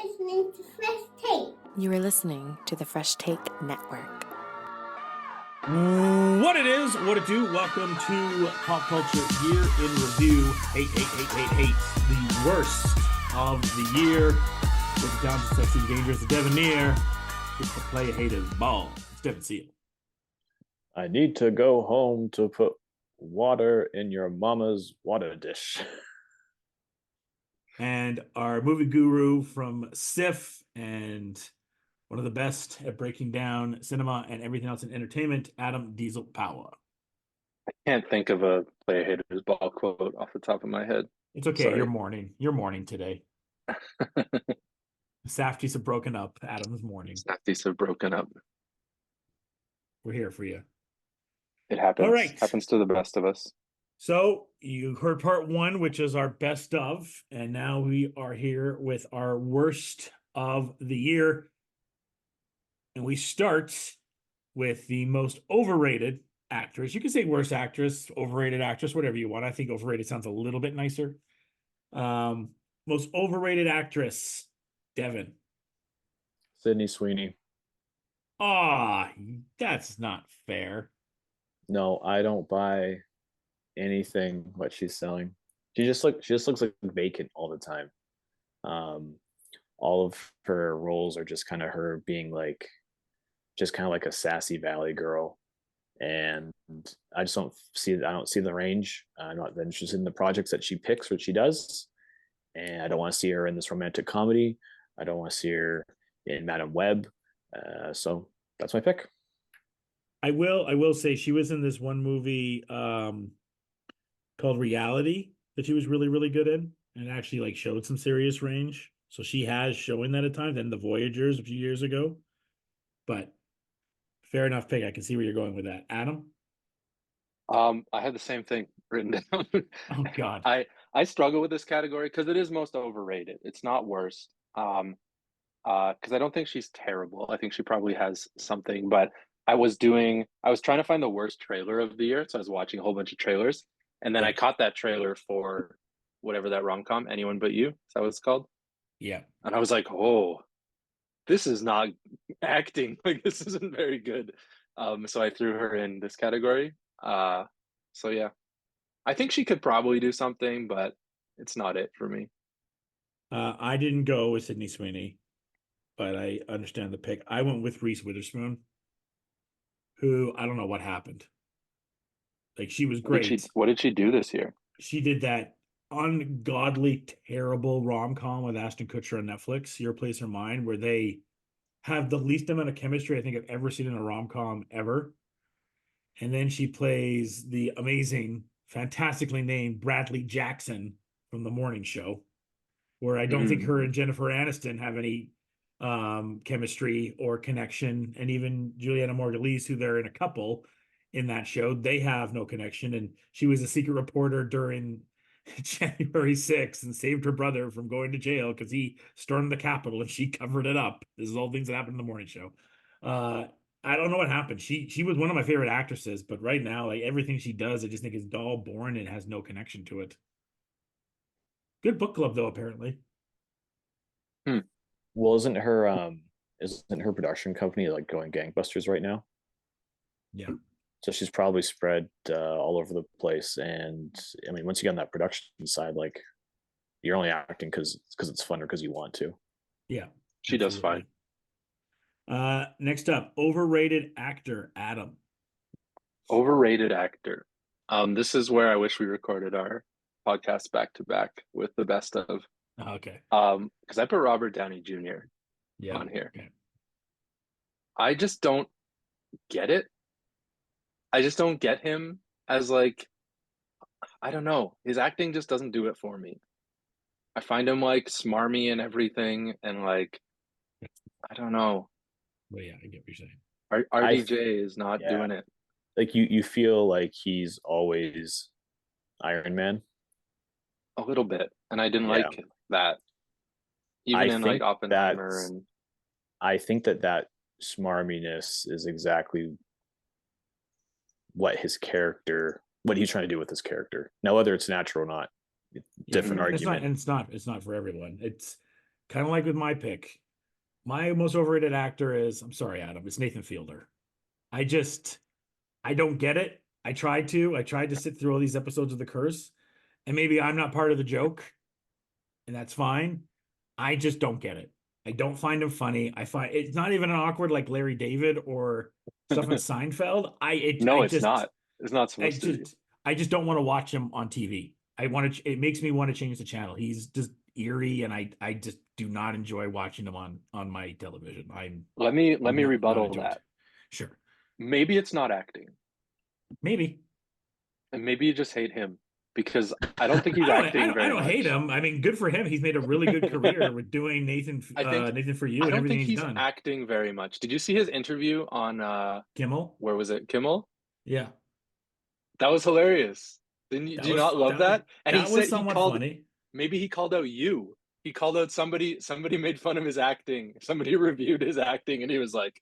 listening to Fresh Take. You are listening to the Fresh Take Network. What it is, what it do, welcome to Pop Culture Year in Review. Hate, the worst of the year. With the talented, sexy, dangerous Devan gets to play a hater's ball. It's Devin Seal. I need to go home to put water in your mama's water dish. And our movie guru from SIF and one of the best at breaking down cinema and everything else in entertainment, Adam Diesel Power. I can't think of a play a hater's ball quote off the top of my head. It's okay. Sorry. You're mourning today. Safties have broken up. Adam's mourning. Safties have broken up. We're here for you. It happens. All right. Happens to the best of us. So you heard part one, which is our best of, and now we are here with our worst of the year. And we start with the most overrated actress. You can say worst actress, overrated actress, whatever you want. I think overrated sounds a little bit nicer. Most overrated actress, Devin. Sydney Sweeney. That's not fair. No, I don't buy anything what she's selling. She just looks like vacant all the time. All of her roles are just kind of her being like just kind of like a sassy valley girl, and I don't see the range. I'm not interested in the projects that she picks, what she does, and I don't want to see her in this romantic comedy. I don't want to see her in Madam Web. So that's my pick. I will say she was in this one movie called Reality that she was really, really good in, and actually like showed some serious range. So she has showing that at times, and The Voyagers a few years ago. But fair enough pick. I can see where you're going with that. Adam? I had the same thing written down. Oh God. I struggle with this category because it is most overrated. It's not worst. Because I don't think she's terrible. I think she probably has something, but I was trying to find the worst trailer of the year, so I was watching a whole bunch of trailers, and then I caught that trailer for whatever that rom-com, Anyone But You. Is that what it's called? Yeah. And I was like, oh, this is not acting. Like, this isn't very good. So I threw her in this category. So yeah, I think she could probably do something, but it's not it for me. I didn't go with Sydney Sweeney, but I understand the pick. I went with Reese Witherspoon, who I don't know what happened. Like, she was great. What did she do this year? She did that ungodly, terrible rom-com with Ashton Kutcher on Netflix, Your Place or Mine, where they have the least amount of chemistry I think I've ever seen in a rom-com ever. And then she plays the amazing, fantastically named Bradley Jackson from The Morning Show, where I don't think her and Jennifer Aniston have any chemistry or connection. And even Juliana Margulies, who they're in a couple in that show, they have no connection. And she was a secret reporter during January 6th and saved her brother from going to jail because he stormed the Capitol and she covered it up. This is all things that happen in The Morning Show. I don't know what happened. She was one of my favorite actresses, but right now, like, everything she does, I just think is dull, boring, and has no connection to it. Good book club though, apparently. Well, isn't her production company like going gangbusters right now? Yeah. So she's probably spread all over the place, and I mean, once you get on that production side, like, you're only acting because it's fun or because you want to. Yeah, she does fine. Next up, overrated actor, Adam. Overrated actor. This is where I wish we recorded our podcast back to back with the best of. Okay. Because I put Robert Downey Jr. on here. Okay. I just don't get it. I just don't get him as, like, I don't know. His acting just doesn't do it for me. I find him like smarmy and everything, and like, I don't know. Well, yeah, I get what you're saying. RDJ is not doing it. Like, you feel like he's always Iron Man. A little bit, and I didn't like that. Even in like Oppenheimer, and I think that smarminess is exactly what he's trying to do with his character. Now, whether it's natural or not, different argument. It's not for everyone. kind of like with my pick. My most overrated actor is, I'm sorry, Adam, it's Nathan Fielder. I don't get it. I tried to sit through all these episodes of The Curse, and maybe I'm not part of the joke, and that's fine. I just don't get it. I don't find him funny. I find it's not even an awkward like Larry David or stuff in Seinfeld. No, it's not. It's not supposed to be. I just don't want to watch him on TV. It makes me want to change the channel. He's just eerie, and I just do not enjoy watching him on my television. Let me not rebuttal enjoyed. that. Sure. Maybe it's not acting. Maybe. And maybe you just hate him because I don't think he's acting very much. I don't hate him. I mean, good for him. He's made a really good career with doing Nathan for You and everything he's done. I don't think he's acting very much. Did you see his interview on Kimmel? Where was it? Kimmel? Yeah. That was hilarious. Do you not love that? And that was somewhat funny. Maybe he called out you. He called out somebody made fun of his acting. Somebody reviewed his acting and he was like,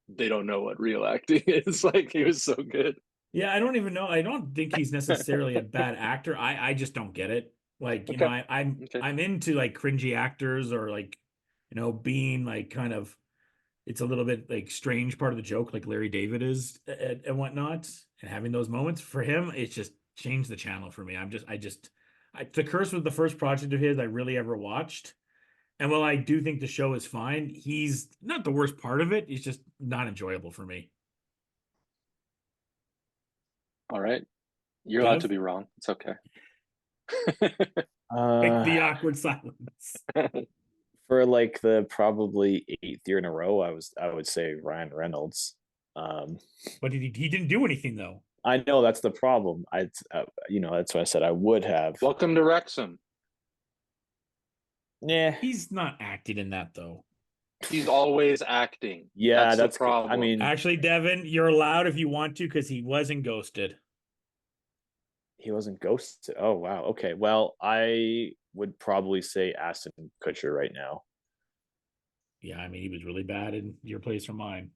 they don't know what real acting is. Like, he was so good. Yeah, I don't even know. I don't think he's necessarily a bad actor. I just don't get it. Like, you know, I'm into like cringy actors or like, you know, being like kind of, it's a little bit like strange part of the joke, like Larry David is and whatnot, and having those moments for him, it's just changed the channel for me. The Curse was the first project of his I really ever watched. And while I do think the show is fine, he's not the worst part of it. He's just not enjoyable for me. All right. You're allowed to be wrong. It's okay. Like the awkward silence. For like the probably 8th year in a row, I would say Ryan Reynolds. But he didn't do anything though. I know that's the problem. That's why I said I would have. Welcome to Wrexham. Yeah, he's not acting in that though. He's always acting. Yeah, that's the problem. I mean, actually, Devan, you're allowed if you want to because he wasn't ghosted. He wasn't ghosted. Oh wow. Okay. Well, I would probably say Ashton Kutcher right now. Yeah, I mean, he was really bad in Your Place or Mine.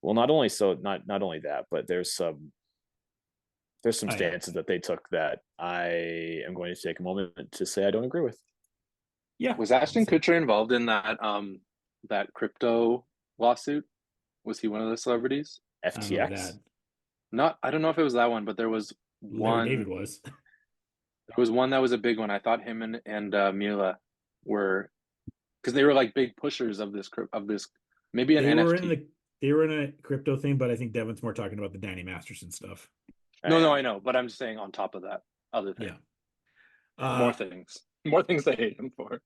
Well, not only that, but there's some stances that they took that I am going to take a moment to say I don't agree with. Yeah. Was Ashton Kutcher involved in that crypto lawsuit? Was he one of the celebrities? FTX? I don't know if it was that one, but there was one. David was. There was one that was a big one. I thought him and Mila were, because they were like big pushers of this maybe an NFT. They were in a crypto thing, but I think Devan's more talking about the Danny Masterson stuff. No, I know, but I'm just saying on top of that, other thing. Yeah. More things they hate him for.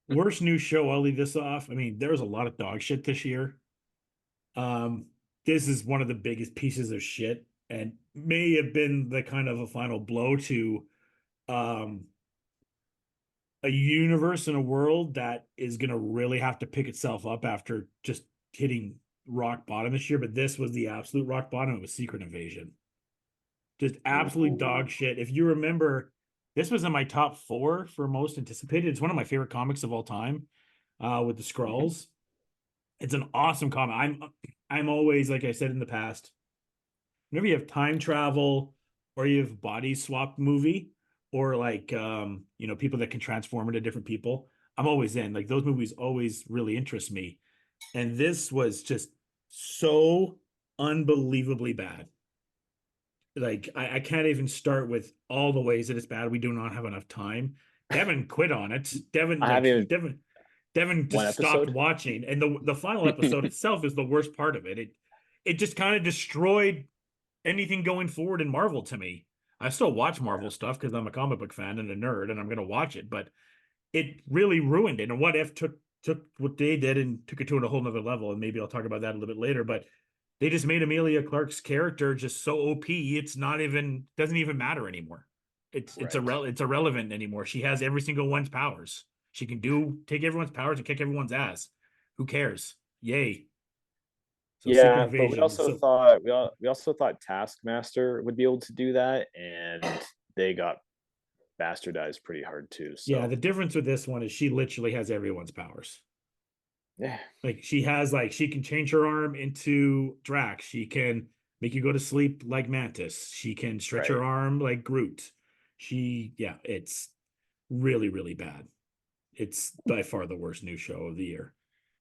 Worst new show, I'll leave this off. I mean, there was a lot of dog shit this year. This is one of the biggest pieces of shit and may have been the kind of a final blow to a universe and a world that is going to really have to pick itself up after just hitting rock bottom this year. But this was the absolute rock bottom. It was Secret Invasion. Just absolute dog shit. If you remember, this was in my top 4 for most anticipated. It's one of my favorite comics of all time, with the Skrulls. It's an awesome comic. I'm always, like I said in the past, whenever you have time travel or you have body swap movie or like people that can transform into different people, I'm always in. Like those movies always really interest me. And this was just so unbelievably bad. Like I can't even start with all the ways that it's bad. We do not have enough time. Devan quit on it. Devan just stopped watching, and the final episode itself is the worst part of it. It just kind of destroyed anything going forward in Marvel to me. I still watch Marvel stuff because I'm a comic book fan and a nerd, and I'm going to watch it. But it really ruined it. And What If took what they did and took it to a whole nother level. And maybe I'll talk about that a little bit later. But they just made Emilia Clarke's character just so OP. It's not even doesn't even matter anymore. It's irrelevant anymore. She has every single one's powers. She can take everyone's powers and kick everyone's ass. Who cares? Yay. So yeah, but we also thought Taskmaster would be able to do that, and they got bastardized pretty hard too. So. Yeah, the difference with this one is she literally has everyone's powers. Yeah. Like she can change her arm into Drax. She can make you go to sleep like Mantis. She can stretch her arm like Groot. It's really, really bad. It's by far the worst new show of the year.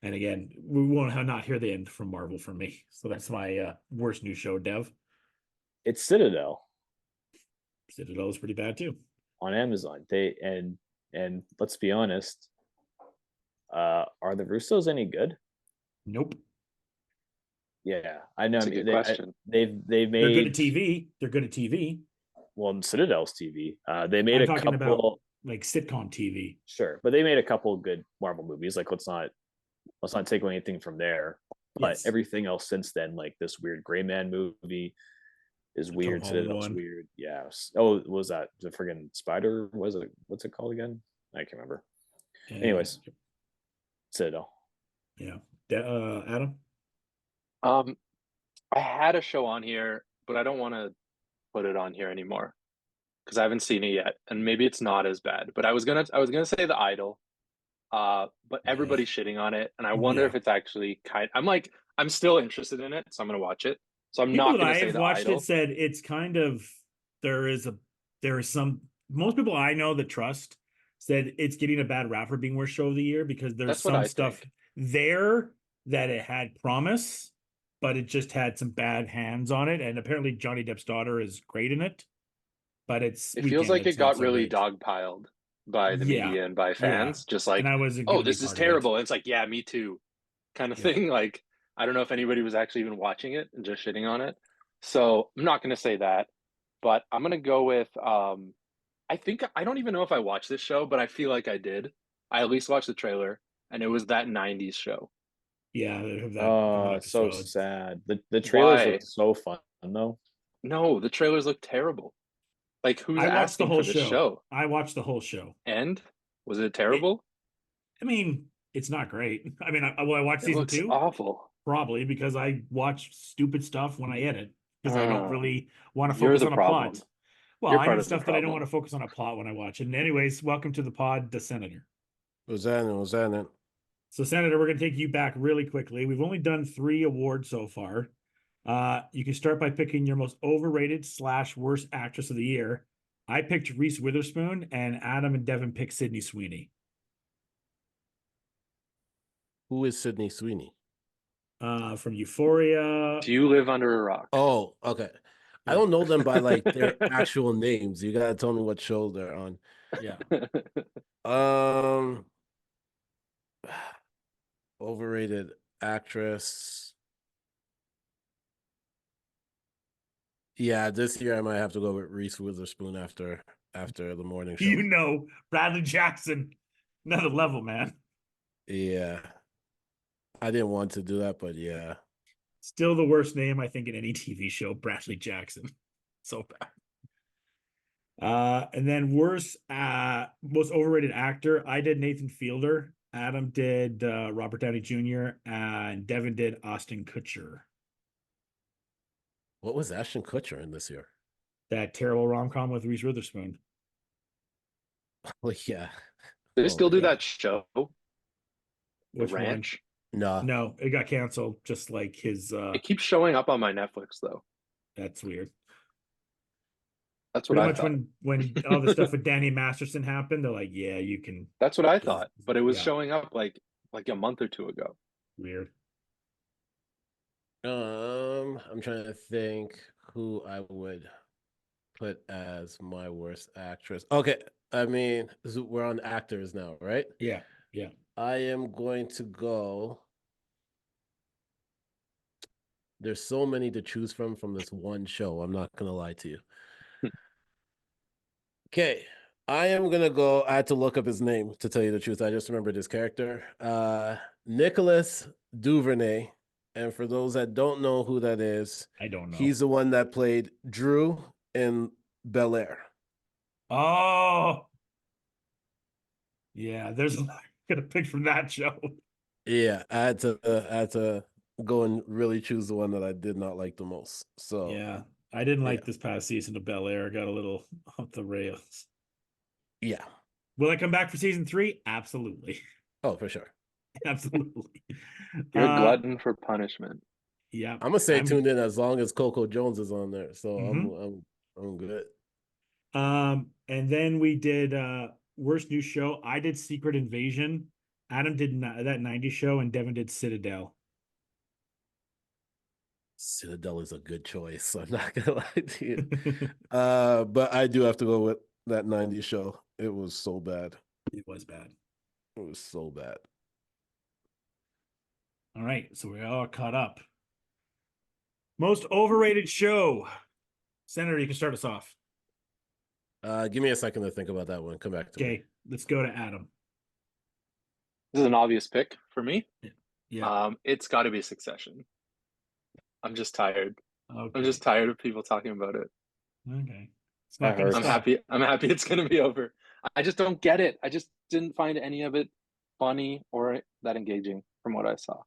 And again, we won't not hear the end from Marvel from me. So that's my worst new show, Dev. It's Citadel Citadel is pretty bad too. on Amazon. And let's be honest, are the Russos any good? Nope. Yeah, I know. That's a good question. They've made. They're good at TV. They're good at TV. Well, in Citadel's TV, they made I'm a talking couple about like sitcom TV. Sure, but they made a couple good Marvel movies. Like let's not take away anything from there. But Yes. everything else since then, like this weird Gray Man movie, is weird. Citadel's weird. Yeah. Oh, was that the friggin' Spider? Was it? What's it called again? I can't remember. Anyways, Citadel. Yeah. Adam. I had a show on here, but I don't want to put it on here anymore because I haven't seen it yet, and maybe it's not as bad. But I was gonna say The Idol, but everybody's shitting on it, and I wonder if it's actually I'm still interested in it, so I'm gonna watch it. So I'm not gonna say The watched Idol. it said it's kind of there is some most people I know that trust said it's getting a bad rap for being worst show of the year because there's some stuff there that it had promise, but it just had some bad hands on it. And apparently Johnny Depp's daughter is great in it, but it feels like it got really dogpiled by the media and by fans. Just like, oh, this is terrible. And it's like, yeah, me too, kind of thing. Like, I don't know if anybody was actually even watching it and just shitting on it. So I'm not going to say that, but I'm going to go with, I think, I don't even know if I watched this show, but I feel like I did. I at least watched the trailer, and it was that 90s show. Yeah. Oh, so sad. The trailers look so fun, though. No, the trailers look terrible. Like, who's asking for this show? I watched the whole show. And was it terrible? I mean, it's not great. I mean, I watched season 2. Awful. Probably because I watch stupid stuff when I edit because I don't really want to focus on a plot. Well, I know stuff that I don't want to focus on a plot when I watch it. And anyways, welcome to the pod, the Senator. Was that? So, Senator, we're going to take you back really quickly. We've only done 3 awards so far. You can start by picking your most overrated / worst actress of the year. I picked Reese Witherspoon, and Adam and Devan picked Sydney Sweeney. Who is Sydney Sweeney? From Euphoria. Do you live under a rock? Oh, okay. I don't know them by like their actual names. You gotta tell me what show they're on. Yeah. Overrated actress. Yeah, this year I might have to go with Reese Witherspoon after the morning show. You know, Bradley Jackson, another level, man. Yeah. I didn't want to do that, but yeah. Still the worst name, I think, in any TV show, Bradley Jackson. So bad. And then worst, most overrated actor, I did Nathan Fielder. Adam did Robert Downey Jr. And Devan did Ashton Kutcher. What was Ashton Kutcher in this year? That terrible rom-com with Reese Witherspoon. Well, yeah. Do they still do that show? Which Ranch? One? No, it got canceled. Just like his. It keeps showing up on my Netflix though. That's weird. That's what I thought. When all the stuff with Danny Masterson happened, they're like, yeah, you can. That's what I thought, but it was showing up like a month or 2 ago. Weird. I'm trying to think who I would put as my worst actress. Okay, I mean, we're on actors now, right? Yeah. I am going to go. There's so many to choose from this one show. I'm not gonna lie to you. Okay, I am gonna go. I had to look up his name to tell you the truth. I just remembered his character, Nicholas Duvernay. And for those that don't know who that is, I don't know. He's the one that played Drew in Bel Air. Oh, yeah. There's a lot I could have picked from that show. Yeah, I had to go and really choose the one that I did not like the most. So yeah, I didn't like this past season of Bel Air. Got a little off the rails. Yeah. Will I come back for season 3? Absolutely. Oh, for sure. Absolutely. You're a glutton for punishment. Yeah. I'm gonna stay tuned in as long as Coco Jones is on there. So I'm good. And then we did worst new show, I did Secret Invasion. Adam did that 90s show, and Devin did Citadel. Citadel is a good choice. I'm not gonna lie to you. But I do have to go with that 90s show. It was so bad. It was bad. It was so bad. All right, so we're all caught up. Most overrated show. Senator, you can start us off. Give me a second to think about that one. Come back to me. Okay, let's go to Adam. This is an obvious pick for me. Yeah. It's got to be Succession. I'm just tired. Okay. I'm just tired of people talking about it. Okay. It's That not gonna hurts. I'm stop. happy. I'm happy it's going to be over. I just don't get it. I just didn't find any of it funny or that engaging from what I saw.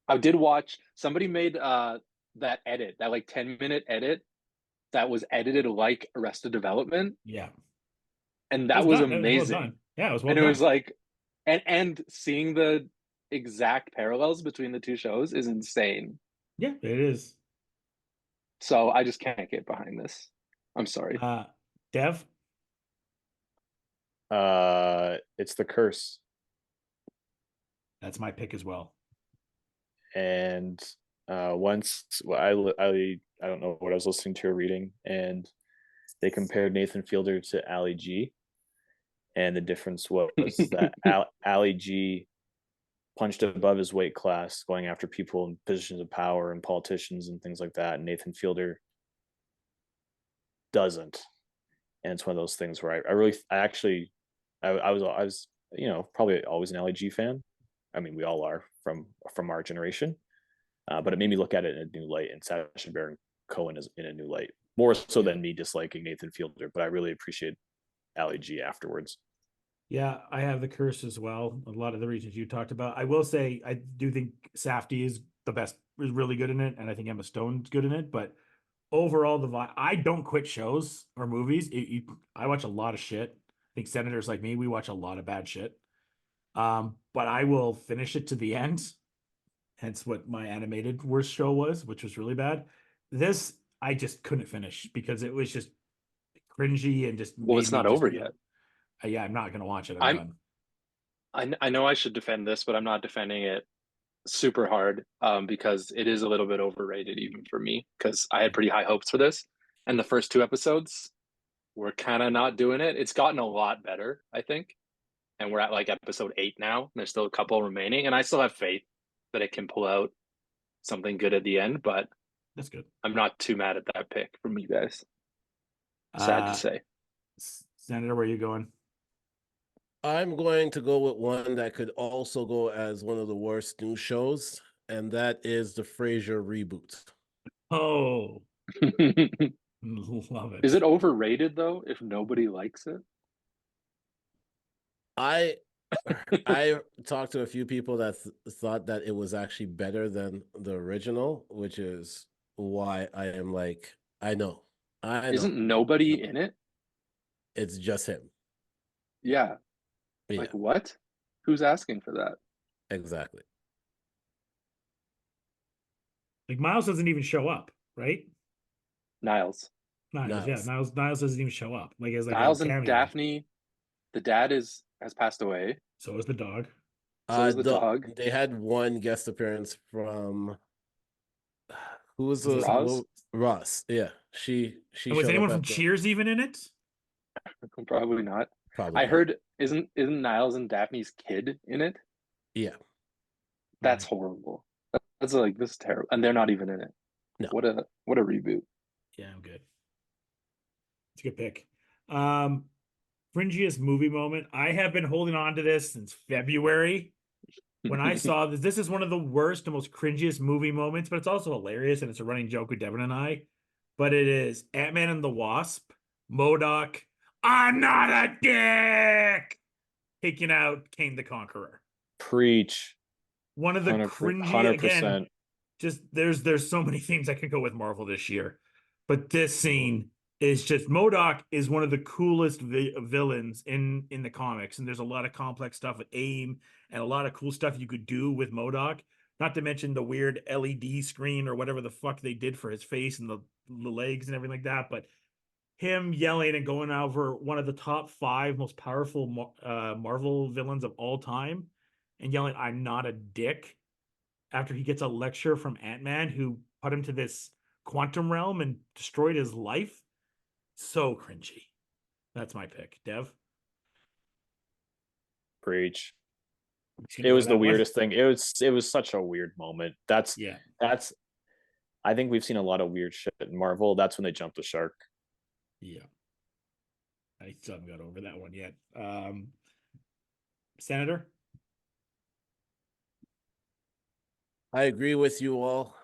I did watch. Somebody made that edit, that like 10-minute edit that was edited like Arrested Development, Yeah. and that was done. That amazing. was well done. Yeah, it was well And done. it was like, and seeing the exact parallels between the two shows is insane. Yeah, it is. So I just can't get behind this. I'm sorry. Dev? It's The Curse. That's my pick as well. And once I don't know what I was listening to or reading, and they compared Nathan Fielder to Ali G, and the difference was that Ali G punched above his weight class, going after people in positions of power and politicians and things like that, and Nathan Fielder doesn't. And it's one of those things where I was probably always an Ali G fan. I mean, we all are from our generation. But it made me look at it in a new light, and Sacha Baron Cohen is in a new light, more so than me disliking Nathan Fielder. But I really appreciate Ali G afterwards. Yeah, I have The Curse as well. A lot of the reasons you talked about. I will say I do think Safdie is really good in it, and I think Emma Stone's good in it. But overall, I don't quit shows or movies. I watch a lot of shit. I think senators like me, we watch a lot of bad shit. But I will finish it to the end. Hence what my animated worst show was, which was really bad. This I just couldn't finish because it was just cringy and just Well, it's not over yet. Yeah, I'm not gonna watch it. I'm done. I know I should defend this, but I'm not defending it super hard because it is a little bit overrated even for me, because I had pretty high hopes for this, and the first 2 episodes were kind of not doing it. It's gotten a lot better, I think, and we're at like episode 8 now, and there's still a couple remaining, and I still have faith that it can pull out something good at the end, but That's good. I'm not too mad at that pick from you guys. Sad to say. Senator, where are you going? I'm going to go with one that could also go as one of the worst new shows, and that is the Frasier reboot. Oh, love it. Is it overrated though if nobody likes it? I talked to a few people that thought that it was actually better than the original, which is why I am like, I know. Isn't nobody in it? It's just him. Yeah. Yeah, Like what? Who's asking for that? exactly. Like Miles doesn't even show up, right? Niles. Yeah, Niles doesn't even show up. Like as like Niles a and cameo. Daphne, the dad has passed away. So is the dog. So is the dog. They had one guest appearance from who was the Roz? Ross. Yeah, she And was showed anyone up from at the- Cheers even in it? Probably not. Probably I not. heard isn't Niles and Daphne's kid in it? Yeah, That's horrible. That's like, this is terrible. And they're not even in it. No. What a reboot. Yeah, I'm good. It's a good pick. Fringiest movie moment. I have been holding on to this since February. When I saw this is one of the worst and most cringiest movie moments, but it's also hilarious and it's a running joke with Devin and I. But it is Ant-Man and the Wasp, MODOK, I'm not a dick, taking out Kane the Conqueror. Preach. One of the 100%, cringy, again, just there's so many themes I could go with Marvel this year. But this scene is just, MODOK is one of the coolest villains in the comics, and there's a lot of complex stuff with AIM and a lot of cool stuff you could do with MODOK. Not to mention the weird LED screen or whatever the fuck they did for his face and the legs and everything like that. But him yelling and going over one of the top 5 most powerful Marvel villains of all time and yelling, "I'm not a dick," after he gets a lecture from Ant-Man, who put him to this quantum realm and destroyed his life. So cringy. That's my pick. Dev? Preach. Gonna It go was with the that one? weirdest thing. It was such a weird moment. That's Yeah. I think we've seen a lot of weird shit in Marvel. That's when they jumped the shark. Yeah. I still haven't got over that one yet. Senator? I agree with you all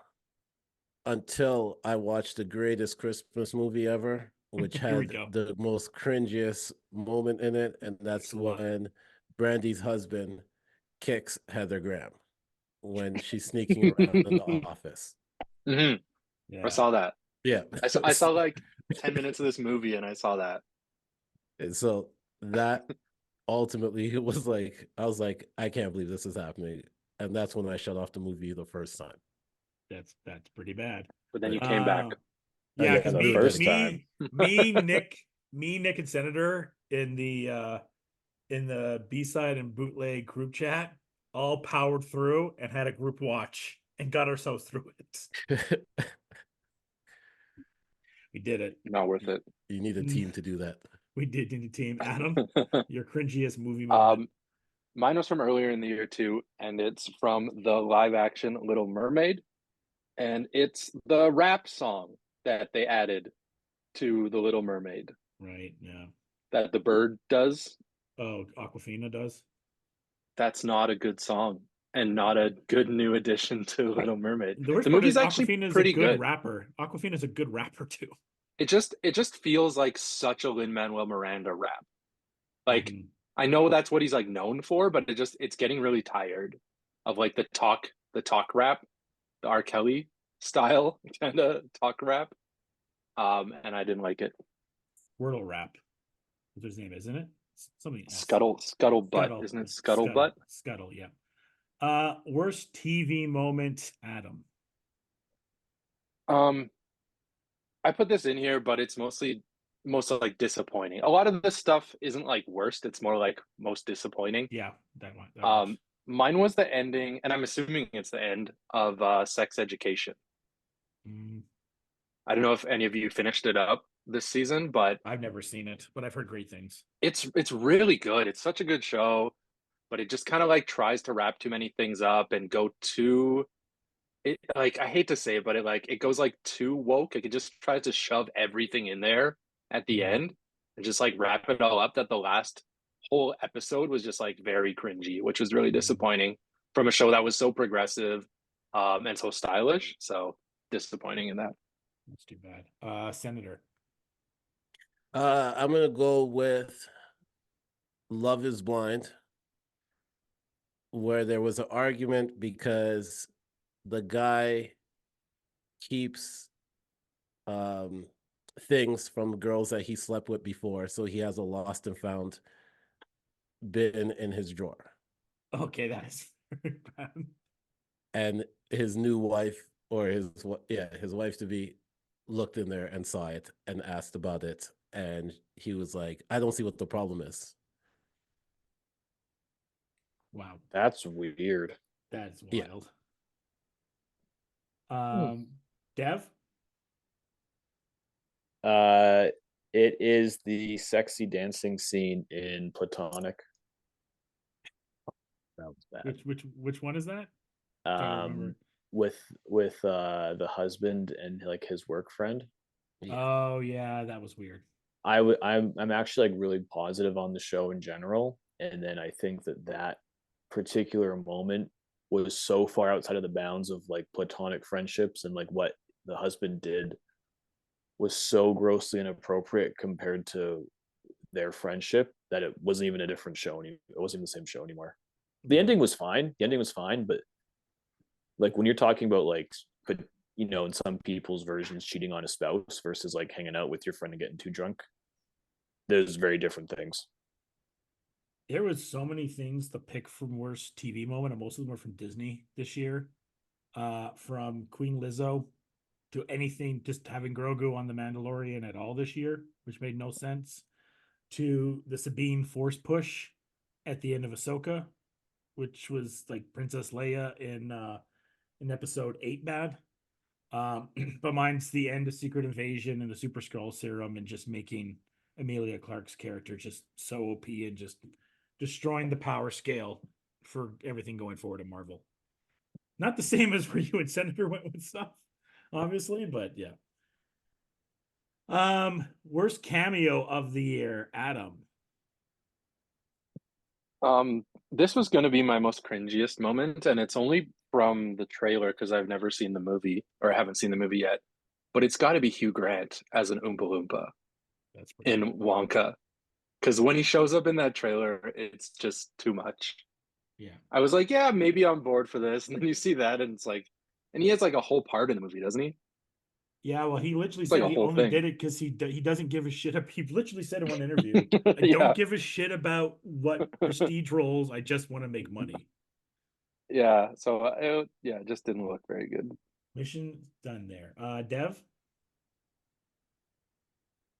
until I watched the greatest Christmas movie ever, which Here we had go. the most cringiest moment in it, and that's when Brandy's husband kicks Heather Graham when she's sneaking around in the office. I Yeah. saw that. Yeah. I saw like 10 minutes of this movie and I saw that. And so that ultimately it was like, I was like, I can't believe this is happening. And that's when I shut off the movie the first time. That's pretty bad. But then you came back. Yeah, Yeah, because the me, first me, me, Nick, and Senator in the B-side and bootleg group chat all powered through and had a group watch and got ourselves through it. We did it. Not worth it. You need a team to do that. We did need a team. Adam, your cringiest movie moment. Mine was from earlier in the year too, and it's from the live action Little Mermaid. And it's the rap song that they added to the Little Mermaid Right, yeah. that the bird does. Oh, Aquafina does? That's not a good song and not a good new addition to Little Mermaid. The worst The part movie's is actually Aquafina's a pretty good good. rapper. Aquafina's a good rapper too. It just feels like such a Lin-Manuel Miranda rap. Like I know that's what he's like known for, but it's getting really tired of like the talk rap, the R. Kelly style kind of talk rap. And I didn't like it. Wordle rap. That's his name, isn't it? Something else. Scuttlebutt, isn't it? Scuttlebutt. Scuttle, yeah. Worst TV moment, Adam. I put this in here, but it's mostly like disappointing. A lot of this stuff isn't like worst; it's more like most disappointing. Yeah, that one. Mine was the ending, and I'm assuming it's the end of Sex Education. I don't know if any of you finished it up this season, but I've never seen it, but I've heard great things. It's really good. It's such a good show, but it just kind of like tries to wrap too many things up and go too it like I hate to say it, but it goes like too woke. Like it just tries to shove everything in there at the end and just like wrap it all up that the last whole episode was just like very cringy, which was really disappointing from a show that was so progressive and so stylish. So disappointing in that. That's too bad. Senator. I'm gonna go with Love is Blind, where there was an argument because the guy keeps things from girls that he slept with before, so he has a lost and found bin in his drawer. Okay, that is bad. And his new wife, or his wife to be, looked in there and saw it and asked about it, and he was like, I don't see what the problem is. Wow, that's weird. That's wild. Dev. It is the sexy dancing scene in Platonic. That was bad. Which one is that? With the husband and like his work friend. Oh yeah, that was weird. I'm actually like really positive on the show in general, and then I think that particular moment was so far outside of the bounds of like platonic friendships, and like what the husband did was so grossly inappropriate compared to their friendship that it wasn't even a different show anymore. It wasn't even the same show anymore. The ending was fine. But like when you're talking about like, in some people's versions, cheating on a spouse versus like hanging out with your friend and getting too drunk, there's very different things. There was so many things to pick from worst TV moment, and most of them were from Disney this year. From Queen Lizzo to anything, just having Grogu on the Mandalorian at all this year, which made no sense, to the Sabine force push at the end of Ahsoka, which was like Princess Leia in episode 8 bad. But mine's the end of Secret Invasion and the Super Skrull serum, and just making Emilia Clarke's character just so OP and just destroying the power scale for everything going forward in Marvel. Not the same as where you and Senator went with stuff, obviously, but yeah. Worst cameo of the year, Adam. This was going to be my most cringiest moment, and it's only from the trailer because I've never seen the movie, or I haven't seen the movie yet. But it's got to be Hugh Grant as an Oompa Loompa That's pretty in Wonka, because when he shows up in that trailer, it's just too much. Yeah. I was like, yeah, maybe I'm bored for this, and then you see that, and it's like, and he has like a whole part in the movie, doesn't he? Yeah, well, he literally It's like said a he whole only thing. did it because he doesn't give a shit. He literally said in one interview, "I Yeah. don't give a shit about what prestige roles. I just want to make money." Yeah, so it just didn't look very good. Mission done there. Dev.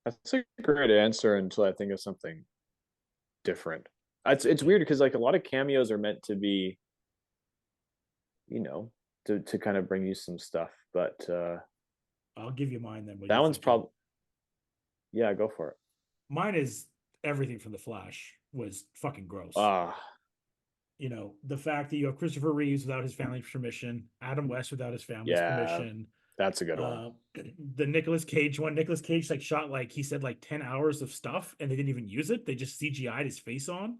That's a great answer until I think of something different. It's weird because like a lot of cameos are meant to be, to kind of bring you some stuff, but I'll give you mine then. that one's probably, yeah, go for it. Mine is everything from The Flash was fucking gross. The fact that you have Christopher Reeves without his family's permission, Adam West without his family's permission. That's a good one. The Nicolas Cage one. Nicolas Cage shot he said 10 hours of stuff and they didn't even use it. They just CGI'd his face on.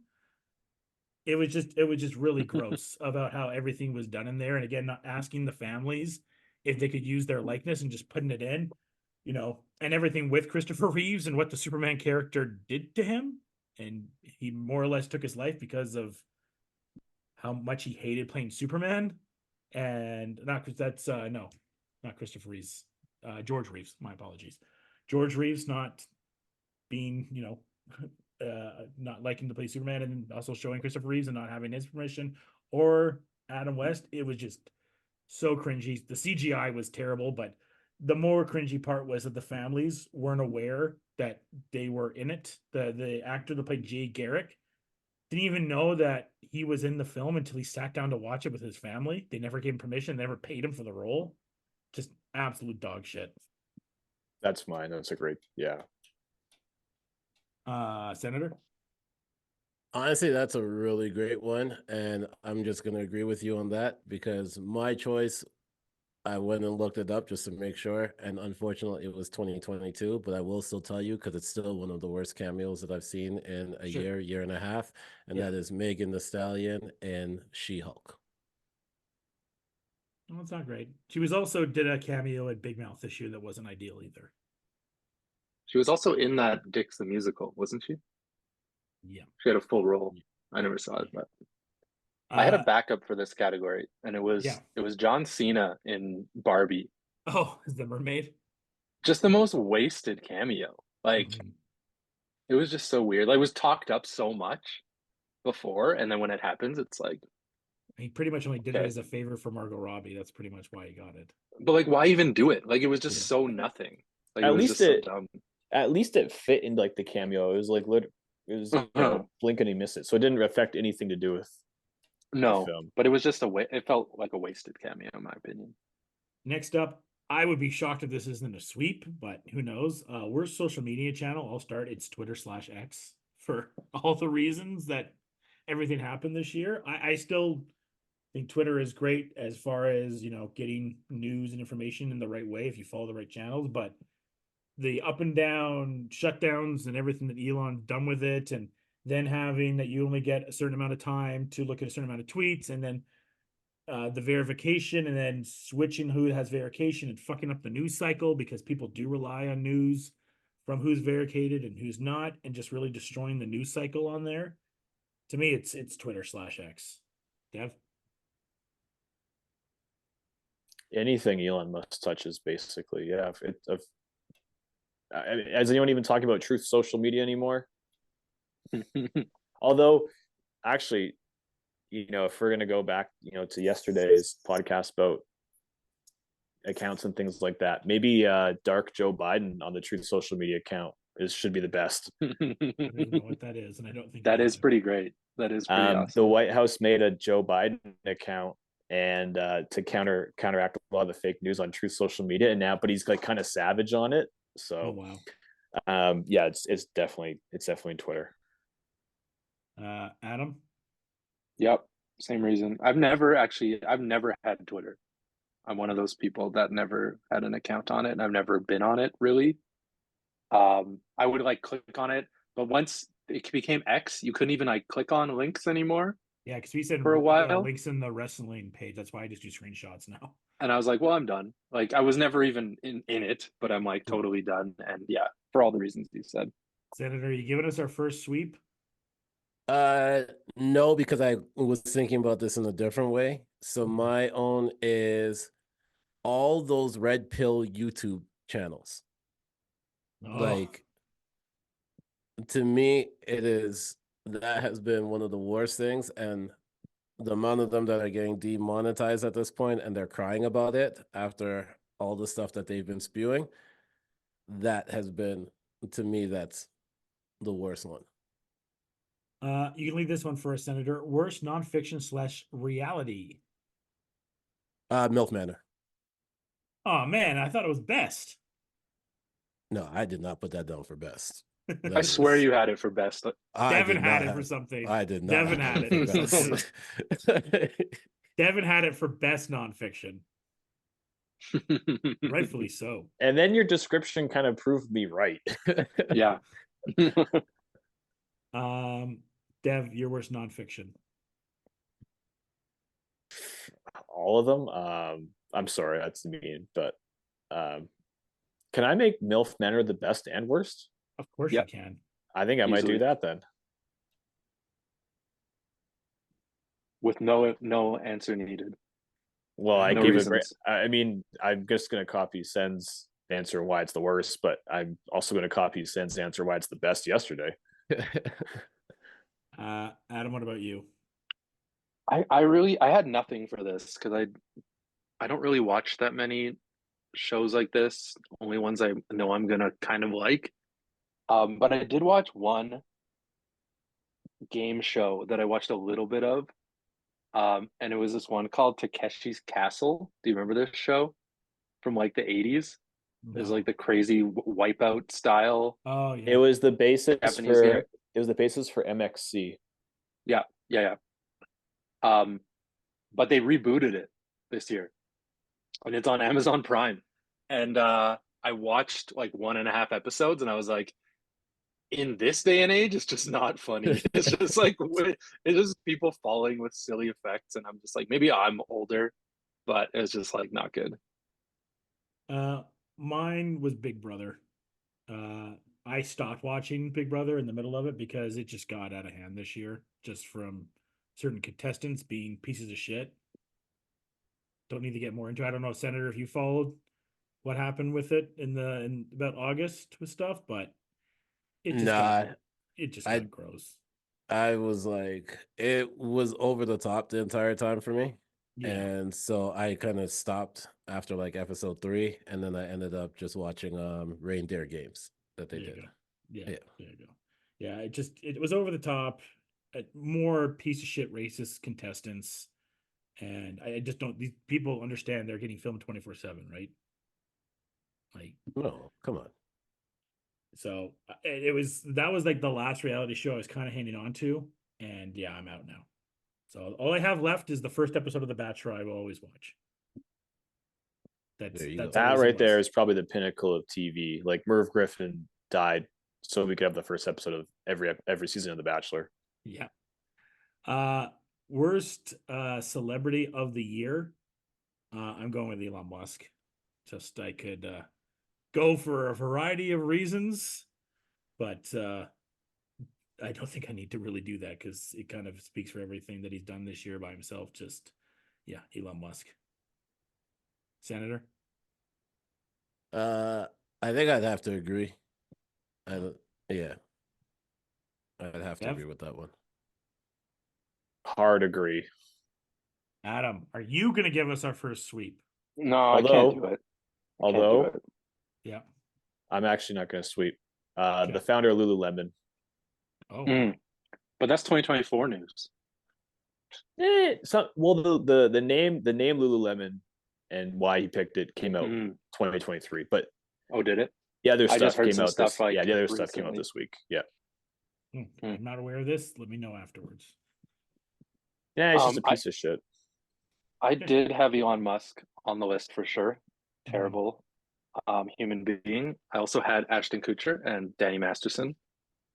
It was just really gross about how everything was done in there. And again, not asking the families if they could use their likeness and just putting it in, and everything with Christopher Reeves and what the Superman character did to him. And he more or less took his life because of how much he hated playing Superman. And not Christopher Reeves, George Reeves. My apologies, George Reeves not being not liking to play Superman, and also showing Christopher Reeves and not having his permission, or Adam West. It was just so cringy. The CGI was terrible, but the more cringy part was that the families weren't aware that they were in it. The actor that played Jay Garrick didn't even know that he was in the film until he sat down to watch it with his family. They never gave him permission, never paid him for the role. Just absolute dog shit. That's mine. That's a great, yeah. Senator? Honestly, that's a really great one. And I'm just going to agree with you on that because my choice, I went and looked it up just to make sure. And unfortunately, it was 2022, but I will still tell you because it's still one of the worst cameos that I've seen in a year and a half. And that is Megan Thee Stallion in She-Hulk. Well, it's not great. She was also did a cameo at Big Mouth this year that wasn't ideal either. She was also in that Dix the Musical, wasn't she? Yeah. She had a full role. I never saw it, but I had a backup for this category, and it was John Cena in Barbie. Oh, is the mermaid? Just the most wasted cameo. It was just so weird. It was talked up so much before, and then when it happens, it's like he pretty much only did it as a favor for Margot Robbie. That's pretty much why he got it. But why even do it? It was just so nothing. At least so dumb. At least it fit in the cameo. It was it was blink and you miss it, so it didn't affect anything to do with the film. But it was just it felt like a wasted cameo in my opinion. Next up, I would be shocked if this isn't a sweep, but who knows? Worst social media channel. I'll start. It's Twitter/X for all the reasons that everything happened this year. I still think Twitter is great as far as getting news and information in the right way if you follow the right channels, but the up and down shutdowns and everything that Elon's done with it, and then having that you only get a certain amount of time to look at a certain amount of tweets, and then the verification, and then switching who has verification and fucking up the news cycle because people do rely on news from who's verified and who's not, and just really destroying the news cycle on there. To me, it's Twitter/X. Dev? Anything Elon Musk touches, basically, yeah. Has anyone even talking about Truth Social media anymore? Although, actually, if we're gonna go back, to yesterday's podcast about accounts and things like that. Maybe Dark Joe Biden on the Truth social media account should be the best. I don't even know what that is, and I don't think that is pretty great. That is pretty awesome. The White House made a Joe Biden account and to counteract a lot of the fake news on Truth social media, and now, but he's like kind of savage on it. So, wow. Yeah, it's definitely Twitter. Adam. Yep, same reason. I've never had Twitter. I'm one of those people that never had an account on it, and I've never been on it really. I would like click on it, but once it became X, you couldn't even like click on links anymore. Yeah, because we said for a while links in the wrestling page. That's why I just do screenshots now. And I was like, well, I'm done. Like I was never even in it, but I'm like totally done. And yeah, for all the reasons you said. Senator, are you giving us our first sweep? No, because I was thinking about this in a different way. So my own is all those red pill YouTube channels. Like, to me, that has been one of the worst things. And the amount of them that are getting demonetized at this point and they're crying about it after all the stuff that they've been spewing, that has been, to me, that's the worst one. You can leave this one for a Senator. Worst nonfiction / reality. MILF Manor. Oh man, I thought it was best. No, I did not put that down for best. I swear you had it for best. Devin had it for something. I did not. Devin had it for something. Devin had it for best nonfiction. Rightfully so. And then your description kind of proved me right. Yeah. Dev, your worst nonfiction. All of them. I'm sorry, that's mean, but can I make MILF Manor the best and worst? Of course you can. I think I might do that then. With no answer needed. Well, I gave it. I mean, I'm just going to copy Sen's answer why it's the worst, but I'm also going to copy Sen's answer why it's the best yesterday. Adam, what about you? I had nothing for this because I don't really watch that many shows like this. Only ones I know I'm gonna kind of like. But I did watch one game show that I watched a little bit of. And it was this one called Takeshi's Castle. Do you remember this show from like the 80s? No. It was like the crazy Wipeout style. Oh yeah. It was the basis for MXC. Yeah. But they rebooted it this year, and it's on Amazon Prime. And I watched like 1.5 episodes, and I was like, in this day and age, it's just not funny. It's just like it's just people falling with silly effects, and I'm just like, maybe I'm older, but it's just like not good. Mine was Big Brother. I stopped watching Big Brother in the middle of it because it just got out of hand this year, just from certain contestants being pieces of shit. Don't need to get more into it. I don't know, Senator, if you followed what happened with it in about August with stuff, but it just got gross. I was like, it was over the top the entire time for me. Yeah. And so I kind of stopped after like episode 3, and then I ended up just watching reindeer games that they did. Yeah, there you go. Yeah, it was over the top, more piece of shit racist contestants, and I just don't. These people understand they're getting filmed 24/7, right? Like, no, come on. So that was like the last reality show I was kind of hanging on to, and yeah, I'm out now. So all I have left is the first episode of The Bachelor I will always watch. That right there is probably the pinnacle of TV. Like Merv Griffin died so we could have the first episode of every season of The Bachelor. Yeah. Worst celebrity of the year. I'm going with Elon Musk. Just I could go for a variety of reasons, but I don't think I need to really do that because it kind of speaks for everything that he's done this year by himself. Just Elon Musk. Senator? I think I'd have to agree. I'd have to agree with that one. Hard agree. Adam, are you going to give us our first sweep? No, I can't do Although, it. I can't do it. Yeah. I'm actually not going to sweep. Okay. The founder of Lululemon. Oh, But that's 2024 news. The name Lululemon and why he picked it came out 2023. But oh, did it? the other I just stuff heard came some out stuff this. like Yeah, the other recently. stuff came out this week. Yeah. I'm not aware of this. Let me know afterwards. Yeah, it's just a piece of shit. I did have Elon Musk on the list for sure. Terrible human being. I also had Ashton Kutcher and Danny Masterson.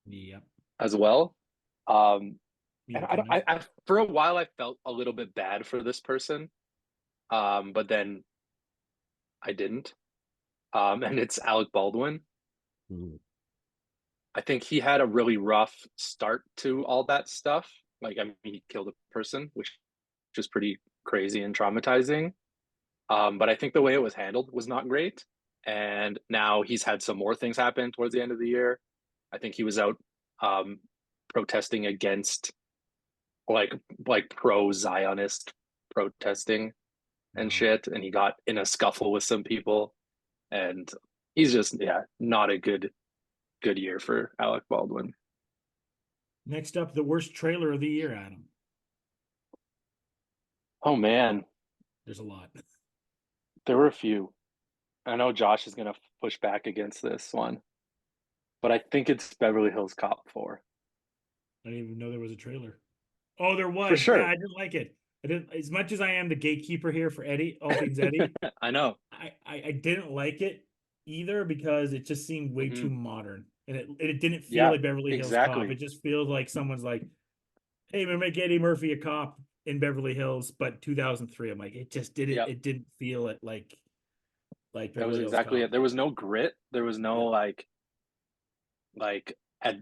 Yep. As well. And Yeah, I for a while I felt a little bit bad for this person. But then I didn't. And it's Alec Baldwin. I think he had a really rough start to all that stuff. Like, I mean, he killed a person, which is pretty crazy and traumatizing. But I think the way it was handled was not great. And now he's had some more things happen towards the end of the year. I think he was out protesting against like pro Zionist protesting and shit, and he got in a scuffle with some people, and he's just not a good year for Alec Baldwin. Next up, the worst trailer of the year, Adam. Oh man, there's a lot. There were a few. I know Josh is gonna push back against this one, but I think it's Beverly Hills Cop 4. I didn't even know there was a trailer. Oh, there was. For sure. Yeah, I didn't like it. I didn't, as much as I am the gatekeeper here for Eddie, all things Eddie. I know. I didn't like it either because it just seemed way too modern, and it didn't feel like Beverly Hills Cop. It just feels like someone's like, "Hey, we're make Eddie Murphy a cop in Beverly Hills," but 2003. I'm like, it just didn't. It didn't feel it like Beverly that was Hills exactly Cop. it. There was no grit. There was no like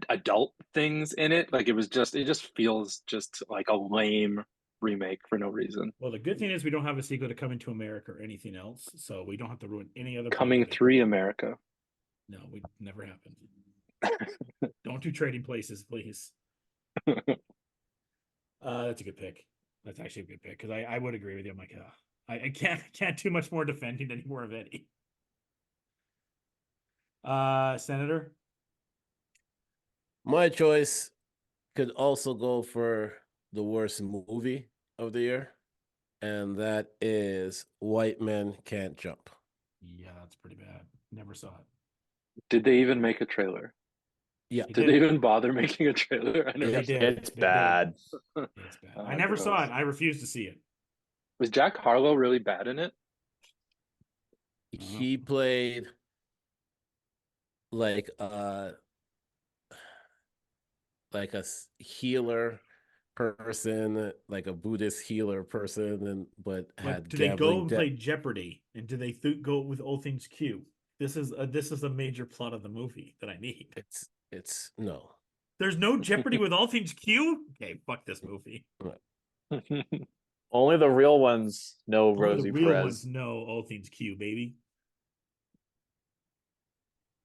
adult things in it. Like it just feels just like a lame remake for no reason. Well, the good thing is we don't have a sequel to Coming to America or anything else, so we don't have to ruin any other Coming 3 America. No, we never happened. Don't do Trading Places, please. That's a good pick. That's actually a good pick because I would agree with you. I'm like, I can't do much more defending anymore of Eddie. Senator? My choice could also go for the worst movie of the year, and that is White Men Can't Jump. Yeah, that's pretty bad. Never saw it. Did they even make a trailer? Yeah. Did they even bother making a trailer? I never They did. It's bad. It's bad. I never saw it. I refuse to see it. Was Jack Harlow really bad in it? He played like a healer person, like a Buddhist healer person, but had do they go and debt. play Jeopardy, and do they go with all things Q? This is a major plot of the movie that I need. It's no. There's no Jeopardy with all things Q. Okay, fuck this movie. Only the real ones know Only Rosie the real Perez. ones know all things Q, baby.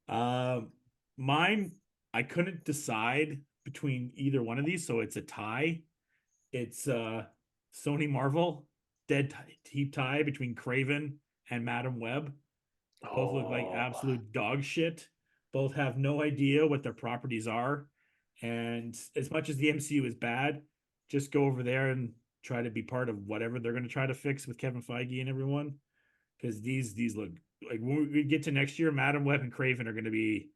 Mine, I couldn't decide between either one of these, so it's a tie. It's Sony Marvel dead heap tie between Craven and Madam Web. Both look like absolute dog shit. Both have no idea what their properties are. And as much as the MCU is bad, just go over there and try to be part of whatever they're going to try to fix with Kevin Feige and everyone. Because these look like when we get to next year, Madam Web and Craven are going to be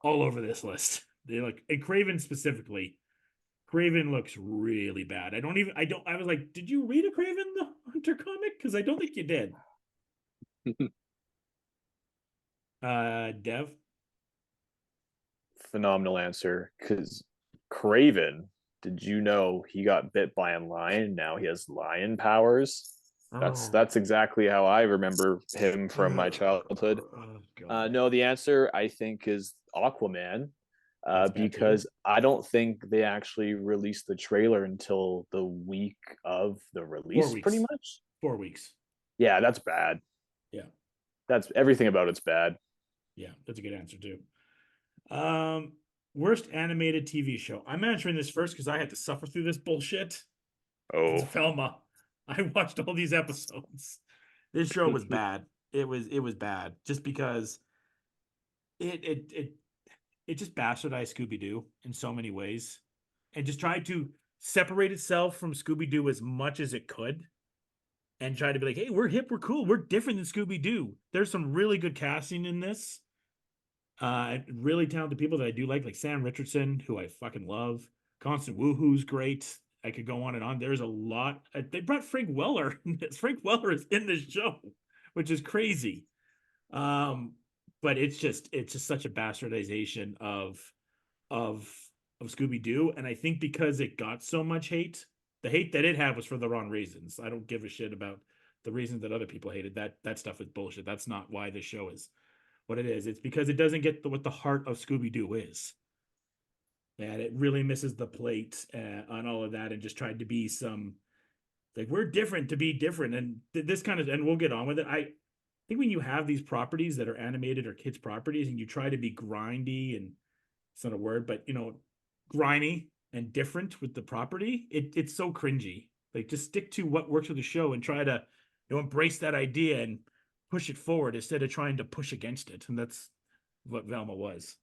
all over this list. They look, and Craven specifically. Craven looks really bad. I was like, did you read a Craven the Hunter comic? Because I don't think you did. Dev? Phenomenal answer. Because Craven, did you know he got bit by a lion? Now he has lion powers. That's exactly how I remember him from my childhood. No, the answer I think is Aquaman. Because I don't think they actually released the trailer until the week of the release, pretty much. 4 weeks. Yeah, that's bad. Yeah. That's everything about it's bad. Yeah, that's a good answer too. Worst animated TV show. I'm answering this first because I had to suffer through this bullshit. Oh. It's Velma. I watched all these episodes. This show was bad. It was bad just because it just bastardized Scooby Doo in so many ways, and just tried to separate itself from Scooby Doo as much as it could, and try to be like, hey, we're hip, we're cool, we're different than Scooby Doo. There's some really good casting in this. Really talented people that I do like Sam Richardson, who I fucking love. Constant Woohoo's great. I could go on and on. There's a lot. They brought Frank Weller. Frank Weller is in this show, which is crazy. But it's just such a bastardization of Scooby Doo, and I think because it got so much hate, the hate that it had was for the wrong reasons. I don't give a shit about the reasons that other people hated that stuff is bullshit. That's not why this show is what it is. It's because it doesn't get what the heart of Scooby Doo is. And it really misses the plate on all of that, and just tried to be some like, we're different to be different. And this kind of, and we'll get on with it. I think when you have these properties that are animated or kids properties, and you try to be grindy, and it's not a word, but grimy and different with the property, it's so cringy. Like, just stick to what works with the show and try to embrace that idea and push it forward instead of trying to push against it. And that's what Velma was.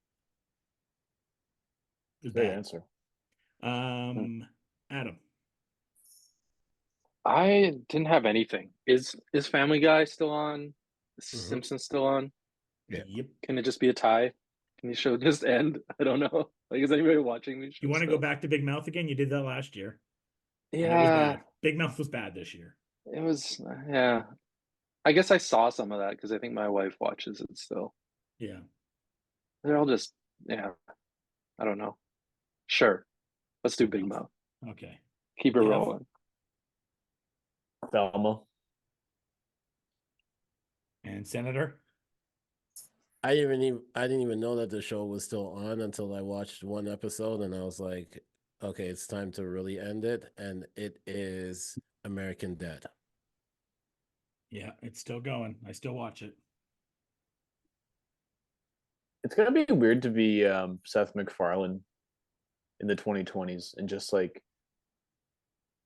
Great answer. Adam. I didn't have anything. Is Family Guy still on? Is Simpsons still on? Yeah. Yep. Can it just be a tie? Can the show just end? I don't know. Like, is anybody watching these shows? You want to go back to Big Mouth again? You did that last year. And it was Yeah, bad. Big Mouth was bad this year. it was. Yeah, I guess I saw some of that because I think my wife watches it still. Yeah. They're all just, yeah, I don't know. Sure, let's do Big Mouth. Okay. Keep it rolling. Thelma. And Senator. I didn't even know that the show was still on until I watched one episode, and I was like, okay, it's time to really end it. And it is American Dad. Yeah, it's still going. I still watch it. It's gonna be weird to be Seth MacFarlane in the 2020s, and just like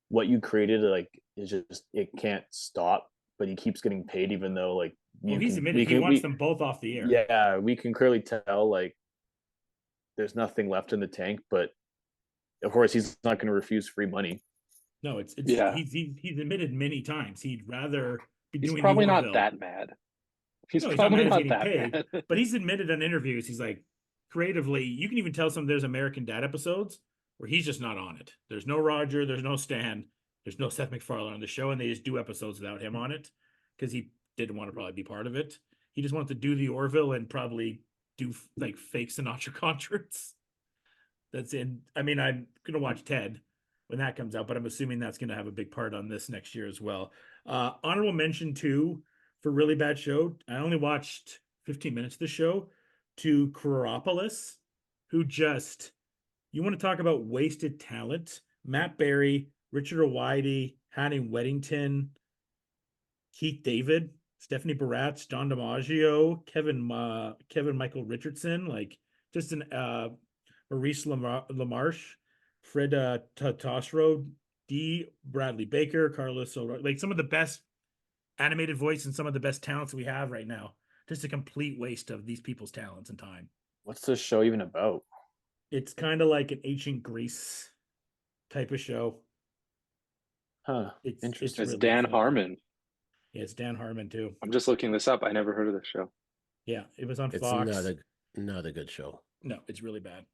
what you created, like, is just, it can't stop, but he keeps getting paid, even though, like, he's admitted he wants them both off the air. Yeah, we can clearly tell, like, there's nothing left in the tank, but of course he's not going to refuse free money. No, it's Yeah. He's admitted many times he'd rather be He's doing probably the not Orville. that mad. He's probably not not that paid, mad. but he's admitted in interviews, he's like, creatively, you can even tell some there's American Dad episodes where he's just not on it. There's no Roger, there's no Stan, there's no Seth MacFarlane on the show, and they just do episodes without him on it because he didn't want to probably be part of it. He just wanted to do the Orville and probably do like fake Sinatra concerts. That's in. I mean, I'm gonna watch Ted when that comes out, but I'm assuming that's gonna have a big part on this next year as well. Honorable mention too for really bad show. I only watched 15 minutes of the show. To Chiropoulos, who just, you want to talk about wasted talent? Matt Berry, Richard O'Whitey, Hattie Weddington, Keith David, Stephanie Baratz, John DiMaggio, Kevin Michael Richardson, like just an Maurice LaMarche, Fred Tatasro, D. Bradley Baker, Carlos, like some of the best animated voice and some of the best talents we have right now. Just a complete waste of these people's talents and time. What's this show even about? It's kind of like an ancient Greece type of show. Huh. It's really Dan fun. Harmon. Yeah, it's Dan Harmon too. I'm just looking this up. I never heard of this show. Yeah, it was on It's Fox. not a good show. No, it's really bad.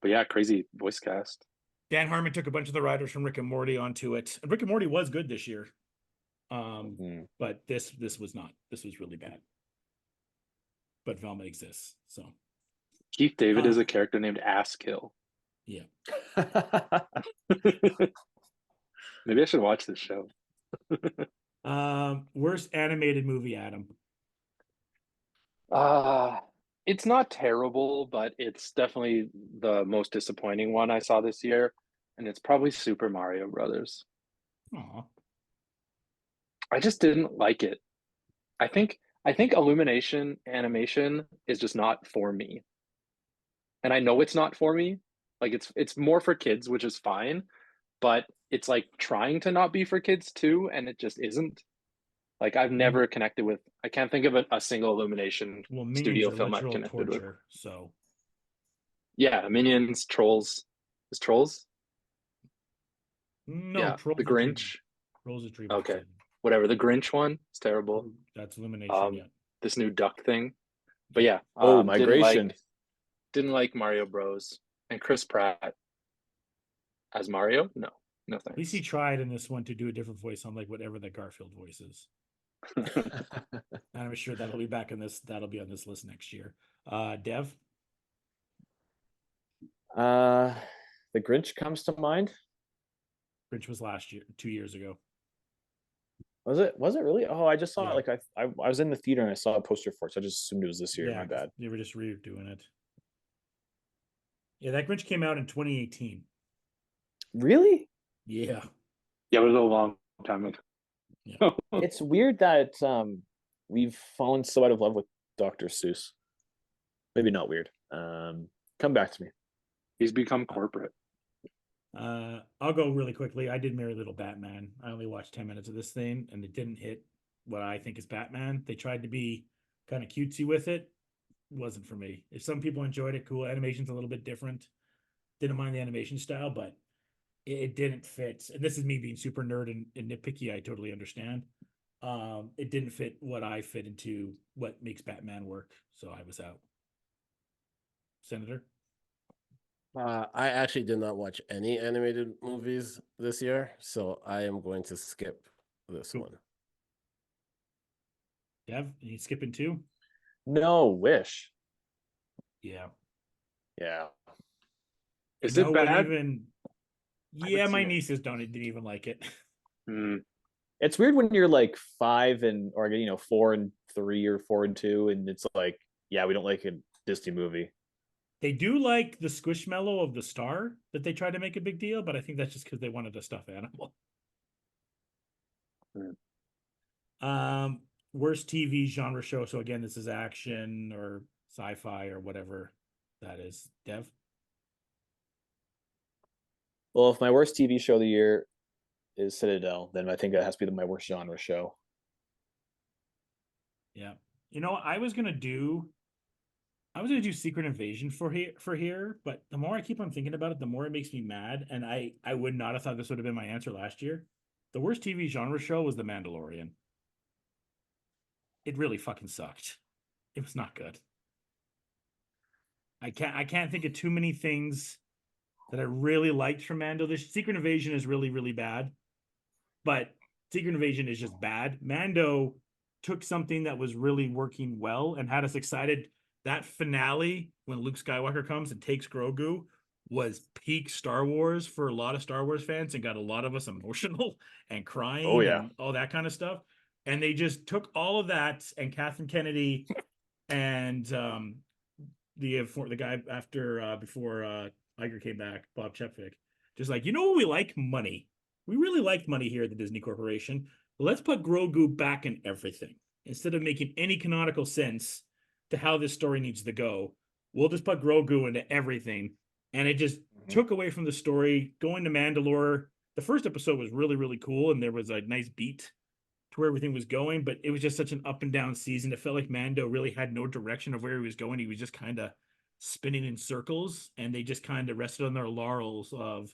But yeah, crazy voice cast. Dan Harmon took a bunch of the writers from Rick and Morty onto it. And Rick and Morty was good this year. But this was not. This was really bad. But Velma exists, so Keith David is a character named Asskill. Yeah. Maybe I should watch this show. Worst animated movie, Adam. It's not terrible, but it's definitely the most disappointing one I saw this year, and it's probably Super Mario Brothers. Aw. I just didn't like it. I think Illumination animation is just not for me. And I know it's not for me. Like it's more for kids, which is fine, but it's like trying to not be for kids too, and it just isn't. Like I've never connected with. I can't think of a single Illumination Minions studio are film I've literal connected with. torture. So Yeah, Minions, Trolls. Is Trolls? no, Yeah, Trolls The is Dream. Grinch. Trolls is Dream. Okay, whatever. The Grinch one is terrible. That's Illumination. Yeah. This new Duck thing. But yeah, Oh, didn't Migration. like Mario Bros. And Chris Pratt as Mario. No, no At least he thanks. tried in this one to do a different voice on like whatever the Garfield voice is. And I'm sure that'll be back in this. That'll be on this list next year. Dev. The Grinch comes to mind. Grinch was last year, 2 years ago. Was it? Was it really? Oh, I just saw Yeah. it. Like I was in the theater and I saw a poster for it, so I just assumed it was this year. Yeah, My bad. they were just redoing it. Yeah, that Grinch came out in 2018. Really? Yeah. Yeah, it was a long time ago. Yeah. It's weird that we've fallen so out of love with Dr. Seuss. Maybe not weird. Come back to me. He's become corporate. I'll go really quickly. I did Merry Little Batman. I only watched 10 minutes of this thing, and it didn't hit what I think is Batman. They tried to be kind of cutesy with it. Wasn't for me. If some people enjoyed it, cool. Animation's a little bit different. Didn't mind the animation style, but it didn't fit. And this is me being super nerd and nitpicky. I totally understand. It didn't fit what I fit into what makes Batman work. So I was out. Senator? I actually did not watch any animated movies this year, so I am going to skip this one. Dev, you skipping two? No, Wish. Yeah. Yeah. Is it bad? Yeah, my nieces didn't even like it. It's weird when you're like 5 or 4 and 3 or 4 and 2, and it's like, yeah, we don't like a Disney movie. They do like the squishmallow of the star that they tried to make a big deal, but I think that's just because they wanted a stuffed animal. Worst TV genre show. So again, this is action or sci-fi or whatever that is. Dev? Well, if my worst TV show of the year is Citadel, then I think that has to be my worst genre show. Yeah. I was gonna do Secret Invasion for here, but the more I keep on thinking about it, the more it makes me mad. And I would not have thought this would have been my answer last year. The worst TV genre show was The Mandalorian. It really fucking sucked. It was not good. I can't think of too many things that I really liked from Mando. This Secret Invasion is really, really bad, but Secret Invasion is just bad. Mando took something that was really working well and had us excited. That finale when Luke Skywalker comes and takes Grogu was peak Star Wars for a lot of Star Wars fans and got a lot of us emotional and crying and all that kind of stuff. And they just took all of that and Kathleen Kennedy and the guy before Iger came back, Bob Chepvik, just like, what we like? Money. We really like money here at the Disney Corporation. Let's put Grogu back in everything. Instead of making any canonical sense to how this story needs to go, we'll just put Grogu into everything. And it just took away from the story. Going to Mandalore, the first episode was really, really cool. And there was a nice beat to where everything was going. But it was just such an up and down season. It felt like Mando really had no direction of where he was going. He was just kind of spinning in circles. And they just kind of rested on their laurels of,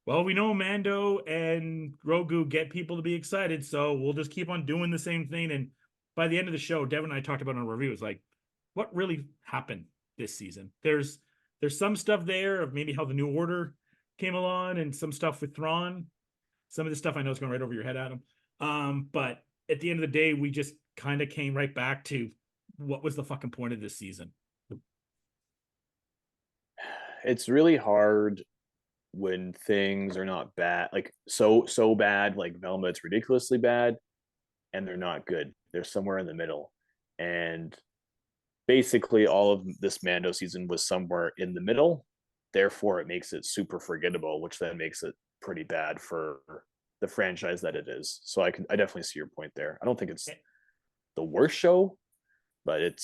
well, we know Mando and Grogu get people to be excited, so we'll just keep on doing the same thing. And by the end of the show, Devan and I talked about it on a review. It's like, what really happened this season? There's some stuff there of maybe how the New Order came along and some stuff with Thrawn. Some of the stuff I know is going right over your head, Adam. But at the end of the day, we just kind of came right back to what was the fucking point of this season? It's really hard when things are not bad, like so bad, like Velma, it's ridiculously bad, and they're not good. They're somewhere in the middle. And basically all of this Mando season was somewhere in the middle. Therefore, it makes it super forgettable, which then makes it pretty bad for the franchise that it is. So I definitely see your point there. I don't think it's the worst show, but it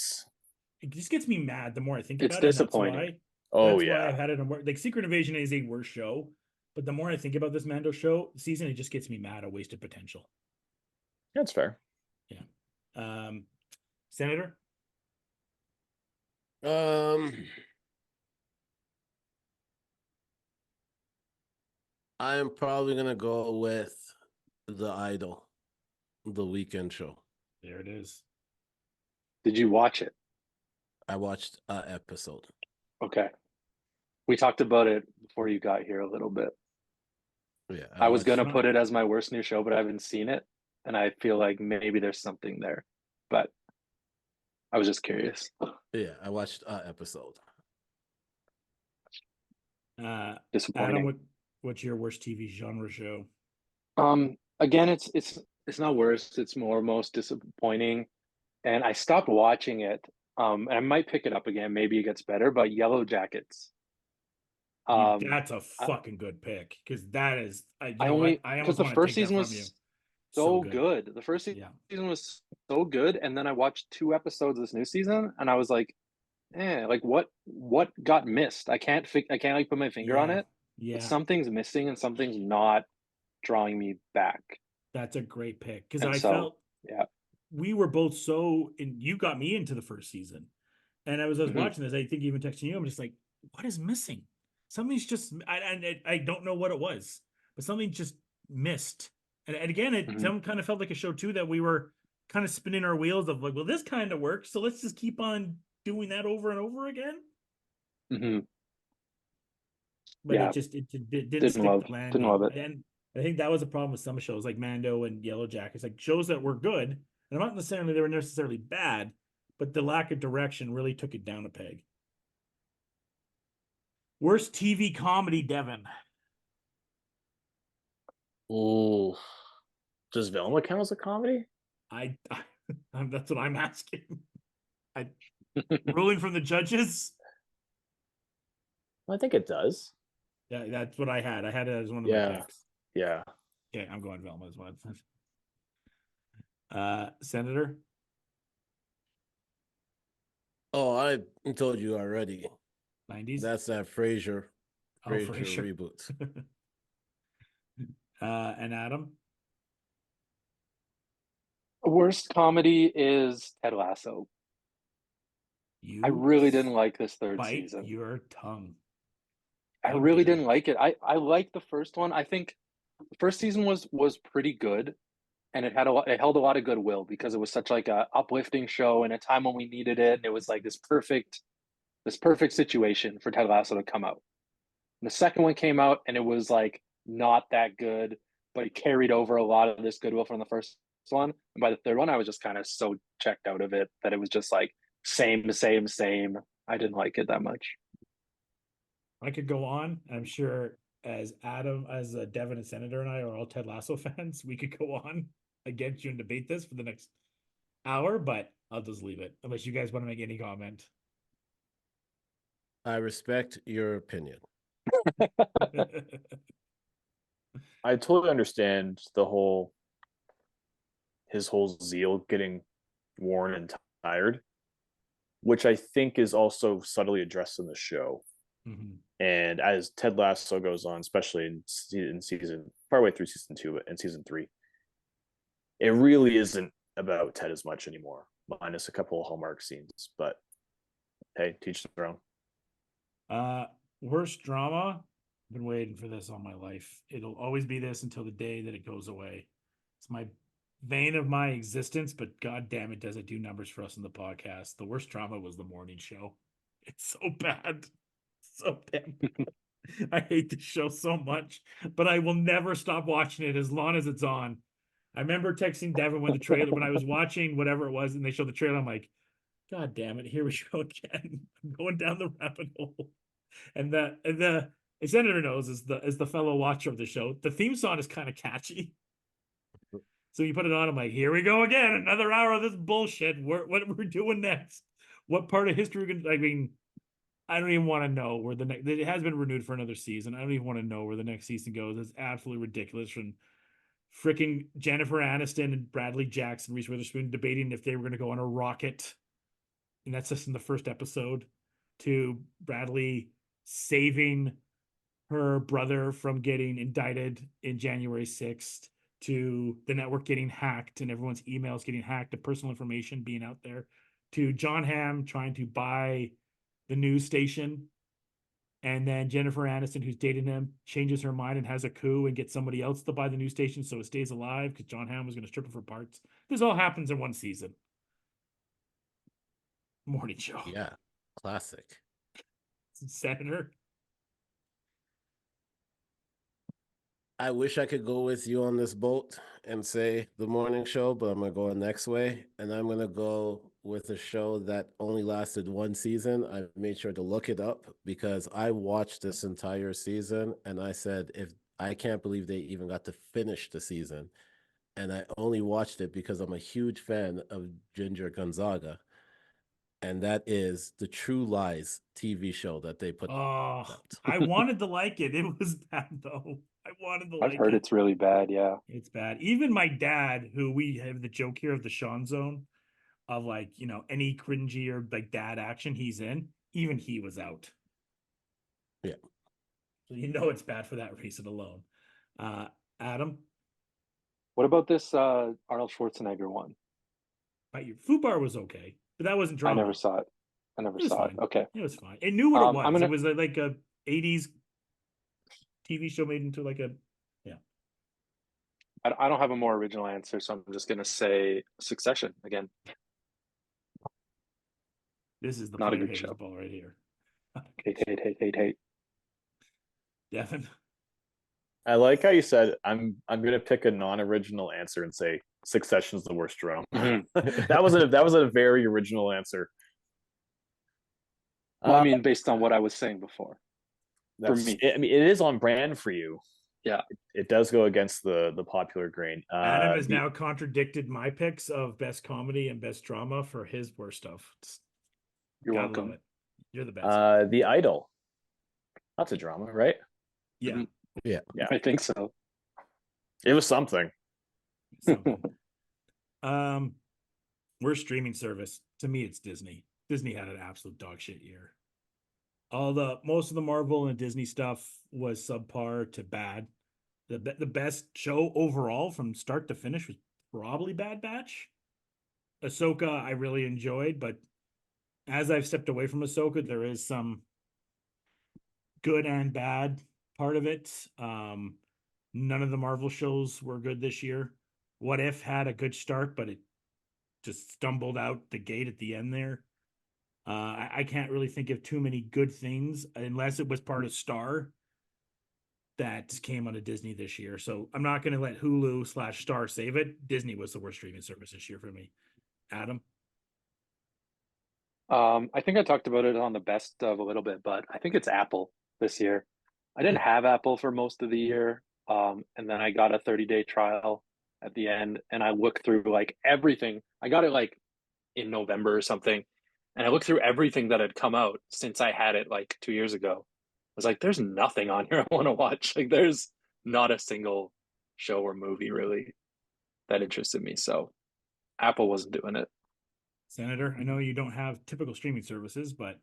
just gets me mad the more I think about it. It's disappointing. That's why I've had it on work. Like Secret Invasion is a worse show, but the more I think about this Mando show season, it just gets me mad. A wasted potential. That's fair. Senator? I'm probably gonna go with The Idol, the weekend show. There it is. Did you watch it? I watched an episode. Okay. We talked about it before you got here a little bit. Yeah, I was watched- gonna put it as my worst new show, but I haven't seen it, and I feel like maybe there's something there. But I was just curious. Yeah, I watched an episode. Adam, Disappointing. what's your worst TV genre show? Again, it's not worst. It's more most disappointing, and I stopped watching it. And I might pick it up again. Maybe it gets better. But Yellow Jackets. That's a fucking good pick because that is. You know what? I because almost the want to first take that season from you. was so good. The first season was so good, and then I watched 2 episodes this new season, and I was like, like what got missed? I can't like put my finger on it. Yeah, But something's missing, and something's not drawing me back. that's a great pick because And I so, felt yeah, we were both and you got me into the first season, and I was watching this. I think even texting you, I'm just like, what is missing? Something's just. I don't know what it was, but something just missed. And again, it some kind of felt like a show too that we were kind of spinning our wheels of like, well, this kind of works, so let's just keep on doing that over and over again. But yeah, it didn't stick the landing. didn't love it. And I think that was a problem with some shows like Mando and Yellow Jackets, like shows that were good, and I'm not necessarily they were necessarily bad, but the lack of direction really took it down a peg. Worst TV comedy, Devan. Ooh, does Velma count as a comedy? That's what I'm asking. Ruling from the judges. I think it does. Yeah, that's what I had. I had it as one of my picks. Yeah. Okay, I'm going Velma as well. Senator. Oh, I told you already. 90s. That's that Frasier Frasier reboot. And Adam. Worst comedy is Ted Lasso. I really didn't like this third season. Bite your tongue. I really didn't like it. I liked the first one. I think the first season was pretty good, and it held a lot of goodwill because it was such like a uplifting show in a time when we needed it, and it was like this perfect situation for Ted Lasso to come out. And the second one came out, and it was like not that good, but it carried over a lot of this goodwill from the first one. And by the third one, I was just kind of so checked out of it that it was just like same. I didn't like it that much. I could go on. I'm sure as Devin and Senator and I are all Ted Lasso fans, we could go on against you and debate this for the next hour, but I'll just leave it unless you guys want to make any comment. I respect your opinion. I totally understand his whole zeal getting worn and tired, which I think is also subtly addressed in the show. And as Ted Lasso goes on, especially in season partway through season 2 and season 3, it really isn't about Ted as much anymore, minus a couple of Hallmark scenes. But hey, teach their own. Worst drama. I've been waiting for this all my life. It'll always be this until the day that it goes away. It's my vein of my existence, but god damn it, does it do numbers for us in the podcast. The worst drama was the morning show. It's so bad. So damn bad. I hate the show so much, but I will never stop watching it as long as it's on. I remember texting Devin when I was watching whatever it was and they showed the trailer. I'm like, god damn it, here we go again. I'm going down the rabbit hole. And the Senator knows is the fellow watcher of the show. The theme song is kind of catchy. So you put it on, I'm like, here we go again, another hour of this bullshit. What we're doing next? What part of history? I don't even want to know where the next. It has been renewed for another season. I don't even want to know where the next season goes. It's absolutely ridiculous. From freaking Jennifer Aniston and Bradley Jackson, Reese Witherspoon debating if they were going to go on a rocket, and that's just in the first episode, to Bradley saving her brother from getting indicted in January 6th, to the network getting hacked and everyone's emails getting hacked, to personal information being out there, to John Hamm trying to buy the news station, and then Jennifer Aniston, who's dating him, changes her mind and has a coup and gets somebody else to buy the news station so it stays alive because John Hamm was going to strip it for parts. This all happens in one season. Morning show. Yeah, classic. Senator. I wish I could go with you on this boat and say the morning show, but I'm gonna go the next way, and I'm gonna go with a show that only lasted one season. I made sure to look it up because I watched this entire season, and I said, if I can't believe they even got to finish the season, and I only watched it because I'm a huge fan of Ginger Gonzaga, and that is the True Lies TV show that they put Oh, out. I wanted to like it. It was bad though. I wanted to like I've heard it. it's really bad. Yeah. It's bad. Even my dad, who we have the joke here of the Sean Zone, of like, you know, any cringy or like dad action he's in, even he was out. Yeah. So you know it's bad for that reason alone. Adam, What about this Arnold Schwarzenegger one? your Food Bar was okay, but that wasn't drama. I never saw it. It was fine. Okay. It was fine. It knew what it was. I'm gonna... It was like a 80s TV show made into like a, yeah. I don't have a more original answer, so I'm just gonna say Succession again. This is the Not a player good haters show. ball right here. Hate. Devin. I like how you said I'm gonna pick a non-original answer and say Succession's the worst drama. that was a very original answer. Well, I mean, based on what I was saying before. For me. I mean, it is on brand for you. Yeah. It does go against the popular grain. Adam has now contradicted my picks of best comedy and best drama for his worst stuff. You're welcome. You're the best. The Idol. That's a drama, right? Yeah. Yeah. I think so. It was something. Worst streaming service. To me, it's Disney. Disney had an absolute dog shit year. Most of the Marvel and Disney stuff was subpar to bad. The best show overall from start to finish was probably Bad Batch. Ahsoka I really enjoyed, but as I've stepped away from Ahsoka, there is some good and bad part of it. None of the Marvel shows were good this year. What If had a good start, but it just stumbled out the gate at the end there. I can't really think of too many good things unless it was part of Star that came out of Disney this year. So I'm not going to let Hulu/Star save it. Disney was the worst streaming service this year for me. Adam? I think I talked about it on the best of a little bit, but I think it's Apple this year. I didn't have Apple for most of the year. And then I got a 30-day trial at the end, and I looked through like everything. I got it like in November or something. And I looked through everything that had come out since I had it like 2 years ago. I was like, there's nothing on here I want to watch. Like there's not a single show or movie really that interested me. So Apple wasn't doing it. Senator, I know you don't have typical streaming services, but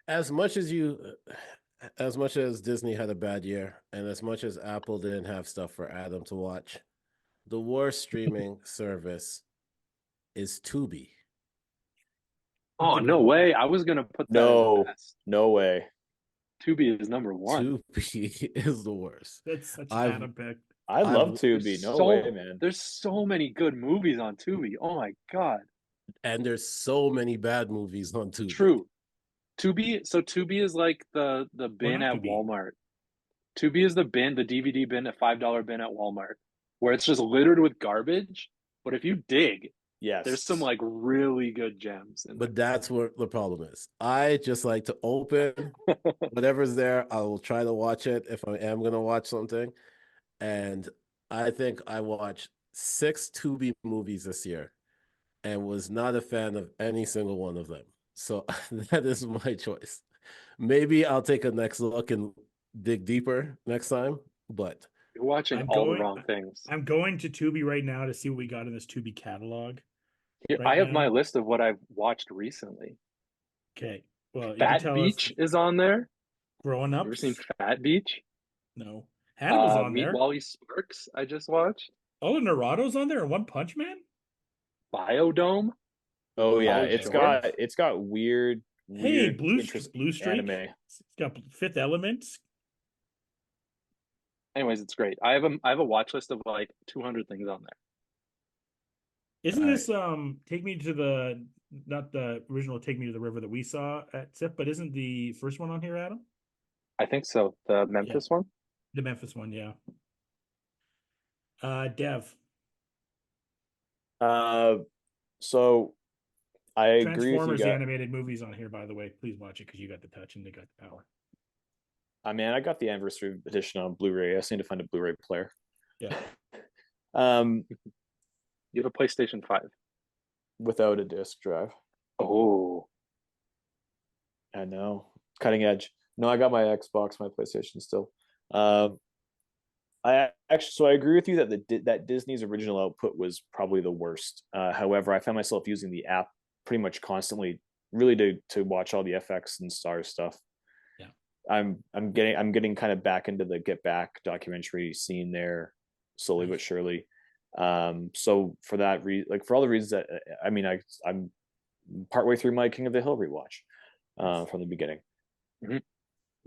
as much as Disney had a bad year, and as much as Apple didn't have stuff for Adam to watch, the worst streaming service is Tubi. Oh, no way. I was going to put that No way. Tubi is number one. Tubi is the worst. That's such an Adam pick. I love Tubi. No way, man. There's so many good movies on Tubi. Oh my God. And there's so many bad movies on Tubi. True. Tubi is like the bin at Walmart. Tubi is the DVD bin, a $5 bin at Walmart, where it's just littered with garbage. But if you dig, yes, there's some like really good gems. But that's what the problem is. I just like to open whatever's there. I will try to watch it if I am going to watch something. And I think I watched 6 Tubi movies this year and was not a fan of any single one of them. So that is my choice. Maybe I'll take a next look and dig deeper next time, but you're watching the wrong things. I'm going to Tubi right now to see what we got in this Tubi catalog. Here, I have my list of what I've watched recently. Okay. Well, Fat Beach is on there. Growing Up. Ever seen Fat Beach? No. Hannibal's on Meet there. Wally Sparks, I just watched. Oh, Naruto's on there and One Punch Man? Biodome. Oh yeah, College it's got weird, Hey, interesting Blue Streak. anime. It's got Fifth Element. Anyways, it's great. I have a watch list of like 200 things on there. Isn't this Take Me to the not the original Take Me to the River that we saw at SIP, but isn't the first one on here, Adam? I think so. The Memphis one. The Memphis one, yeah. Dev. So I agree with you Transformers, the guys. animated movies on here, by the way. Please watch it because you got the touch and they got the power. I got the anniversary edition on Blu-ray. I just need to find a Blu-ray player. Yeah. You have a PlayStation 5 without a disc drive. Oh, I know, cutting edge. No, I got my Xbox, my PlayStation still. I agree with you that that Disney's original output was probably the worst. However, I found myself using the app pretty much constantly, really to watch all the FX and Star stuff. Yeah, I'm getting kind of back into the Get Back documentary scene there, slowly but surely. So for that for all the reasons that I'm partway through my King of the Hill rewatch from the beginning. Mm-hmm.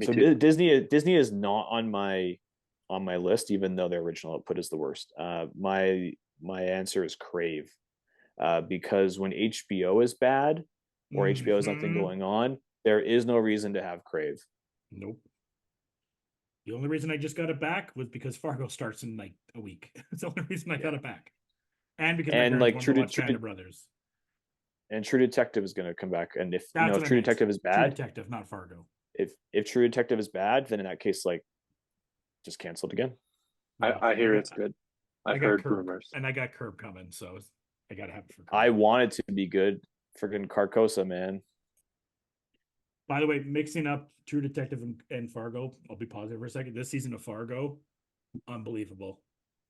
So too. Disney is not on my list, even though their original output is the worst. My answer is Crave, because when HBO is bad or HBO has nothing going on, there is no reason to have Crave. Nope. The only reason I just got it back was because Fargo starts in like a week. It's the only reason I got it back, and because my parents wanted to watch Band of Brothers. And True Detective is going to come back, and if True Detective is bad, True Detective, not Fargo. If True Detective is bad, then in that case, just cancel it again. I hear it's good. I've heard rumors, and I got Curb coming, so I gotta have it for Curb. I want it to be good. Friggin' Carcosa, man. By the way, mixing up True Detective and Fargo, I'll be positive for a second. This season of Fargo, unbelievable.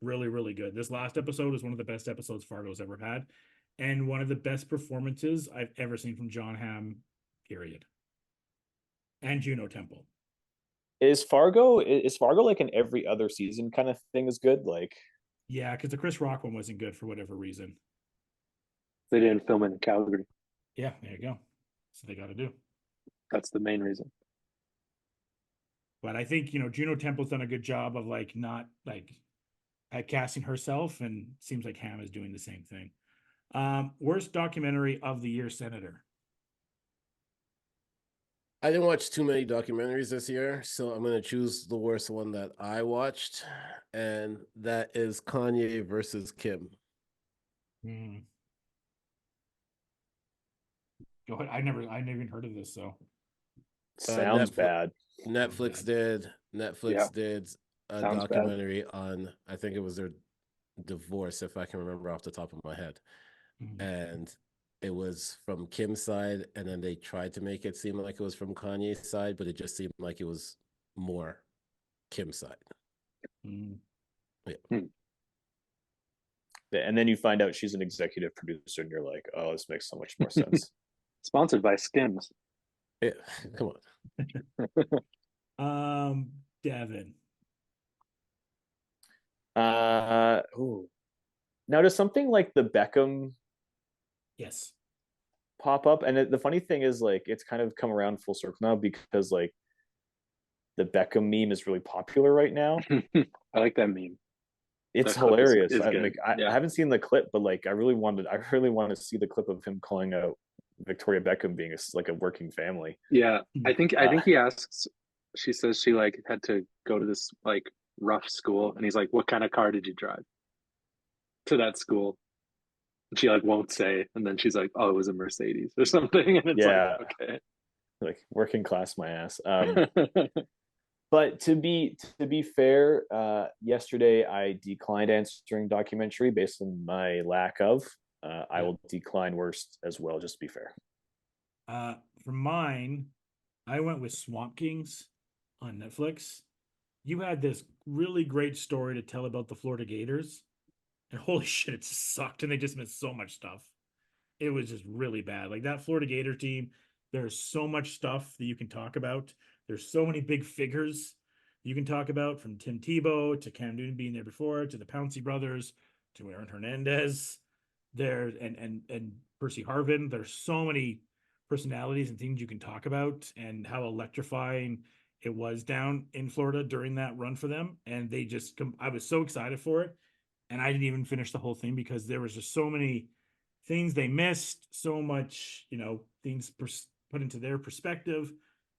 Really, really good. This last episode is one of the best episodes Fargo's ever had, and one of the best performances I've ever seen from John Hamm, period. And Juno Temple. Is Fargo like an every other season kind of thing is good? Yeah, because the Chris Rock one wasn't good for whatever reason. They didn't film it in Calgary. Yeah, there you go. So they got to do. That's the main reason. But I think, Juno Temple's done a good job of not at casting herself, and seems like Hamm is doing the same thing. Worst documentary of the year, Senator. I didn't watch too many documentaries this year, so I'm going to choose the worst one that I watched, and that is Kanye versus Kim. Go ahead. I never even heard of this, so. Sounds bad. Netflix did a Sounds documentary on, I think it was their divorce, if I can remember off the top of my head. And it was from Kim's side, and then they tried to make it seem like it was from Kanye's side, but it just seemed like it was more Kim's side. Yeah. And then you find out she's an executive producer, and you're like, oh, this makes so much more sense. Sponsored by Skims. Yeah, come on. Devan. Now, does something like the Beckham yes pop up? And the funny thing is, it's kind of come around full circle now, because the Beckham meme is really popular right now. I like that meme. It's hilarious. I haven't seen the clip, but I really want to see the clip of him calling out Victoria Beckham being a working family. Yeah, I think he asks. She says she had to go to this rough school, and he's like, "What kind of car did you drive to that school?" And she won't say, and then she's like, "Oh, it was a Mercedes or something." And it's okay, working class, my ass. But to be fair, yesterday I declined answering documentary based on my lack of. I will decline worst as well, just to be fair. For mine, I went with Swamp Kings on Netflix. You had this really great story to tell about the Florida Gators, and holy shit, it just sucked, and they just missed so much stuff. It was just really bad. That Florida Gator team, there's so much stuff that you can talk about. There's so many big figures you can talk about, from Tim Tebow to Cam Newton being there before, to the Pouncey brothers, to Aaron Hernandez, there and Percy Harvin. There's so many personalities and things you can talk about, and how electrifying it was down in Florida during that run for them. And they just, I was so excited for it. And I didn't even finish the whole thing because there was just so many things they missed, so much, things put into their perspective.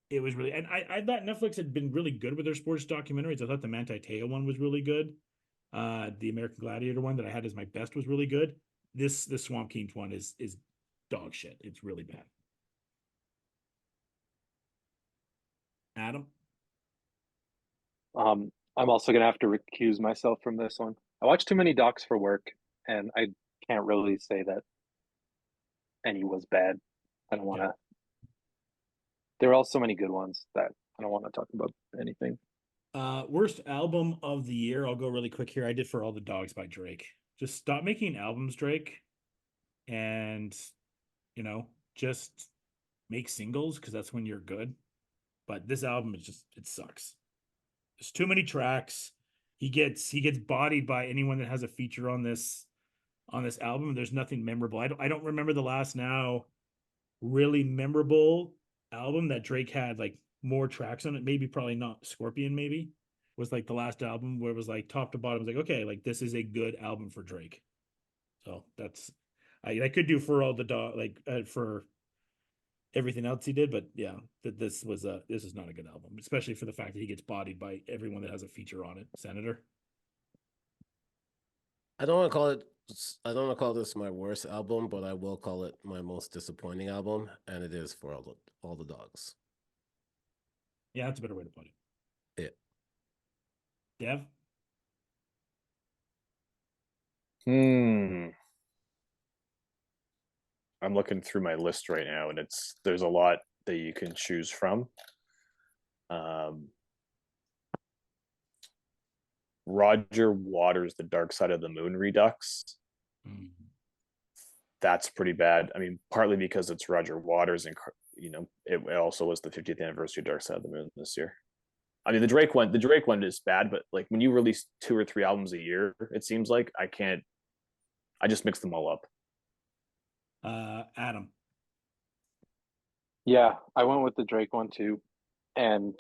It was really, and I thought Netflix had been really good with their sports documentaries. I thought the Manti Te'o one was really good. The American Gladiator one that I had as my best was really good. The Swamp Kings one is dog shit. It's really bad. Adam? I'm also gonna have to recuse myself from this one. I watch too many docs for work, and I can't really say that any was bad. I don't want to. There are also so many good ones that I don't want to talk about anything. Worst album of the year. I'll go really quick here. I did For All the Dogs by Drake. Just stop making albums, Drake, and just make singles, because that's when you're good. But this album is just, it sucks. There's too many tracks. He gets bodied by anyone that has a feature on this album. There's nothing memorable. I don't remember the last now really memorable album that Drake had like more tracks on it. Maybe, probably not Scorpion, maybe was like the last album where it was like top to bottom. It was like, okay, like this is a good album for Drake. So that's, I could do For All the Dog, like for everything else he did, but yeah, this is not a good album, especially for the fact that he gets bodied by everyone that has a feature on it. Senator? I don't want to call it. I don't want to call this my worst album, but I will call it my most disappointing album, and it is For All the Dogs. Yeah, that's a better way to put it. Yeah. Dev? I'm looking through my list right now, and there's a lot that you can choose from. Roger Waters' The Dark Side of the Moon Redux. That's pretty bad. I mean, partly because it's Roger Waters, and it also was the 50th anniversary of Dark Side of the Moon this year. I mean, the Drake one is bad, but like when you release 2 or 3 albums a year, it seems like I just mix them all up. Adam? Yeah, I went with the Drake one too, and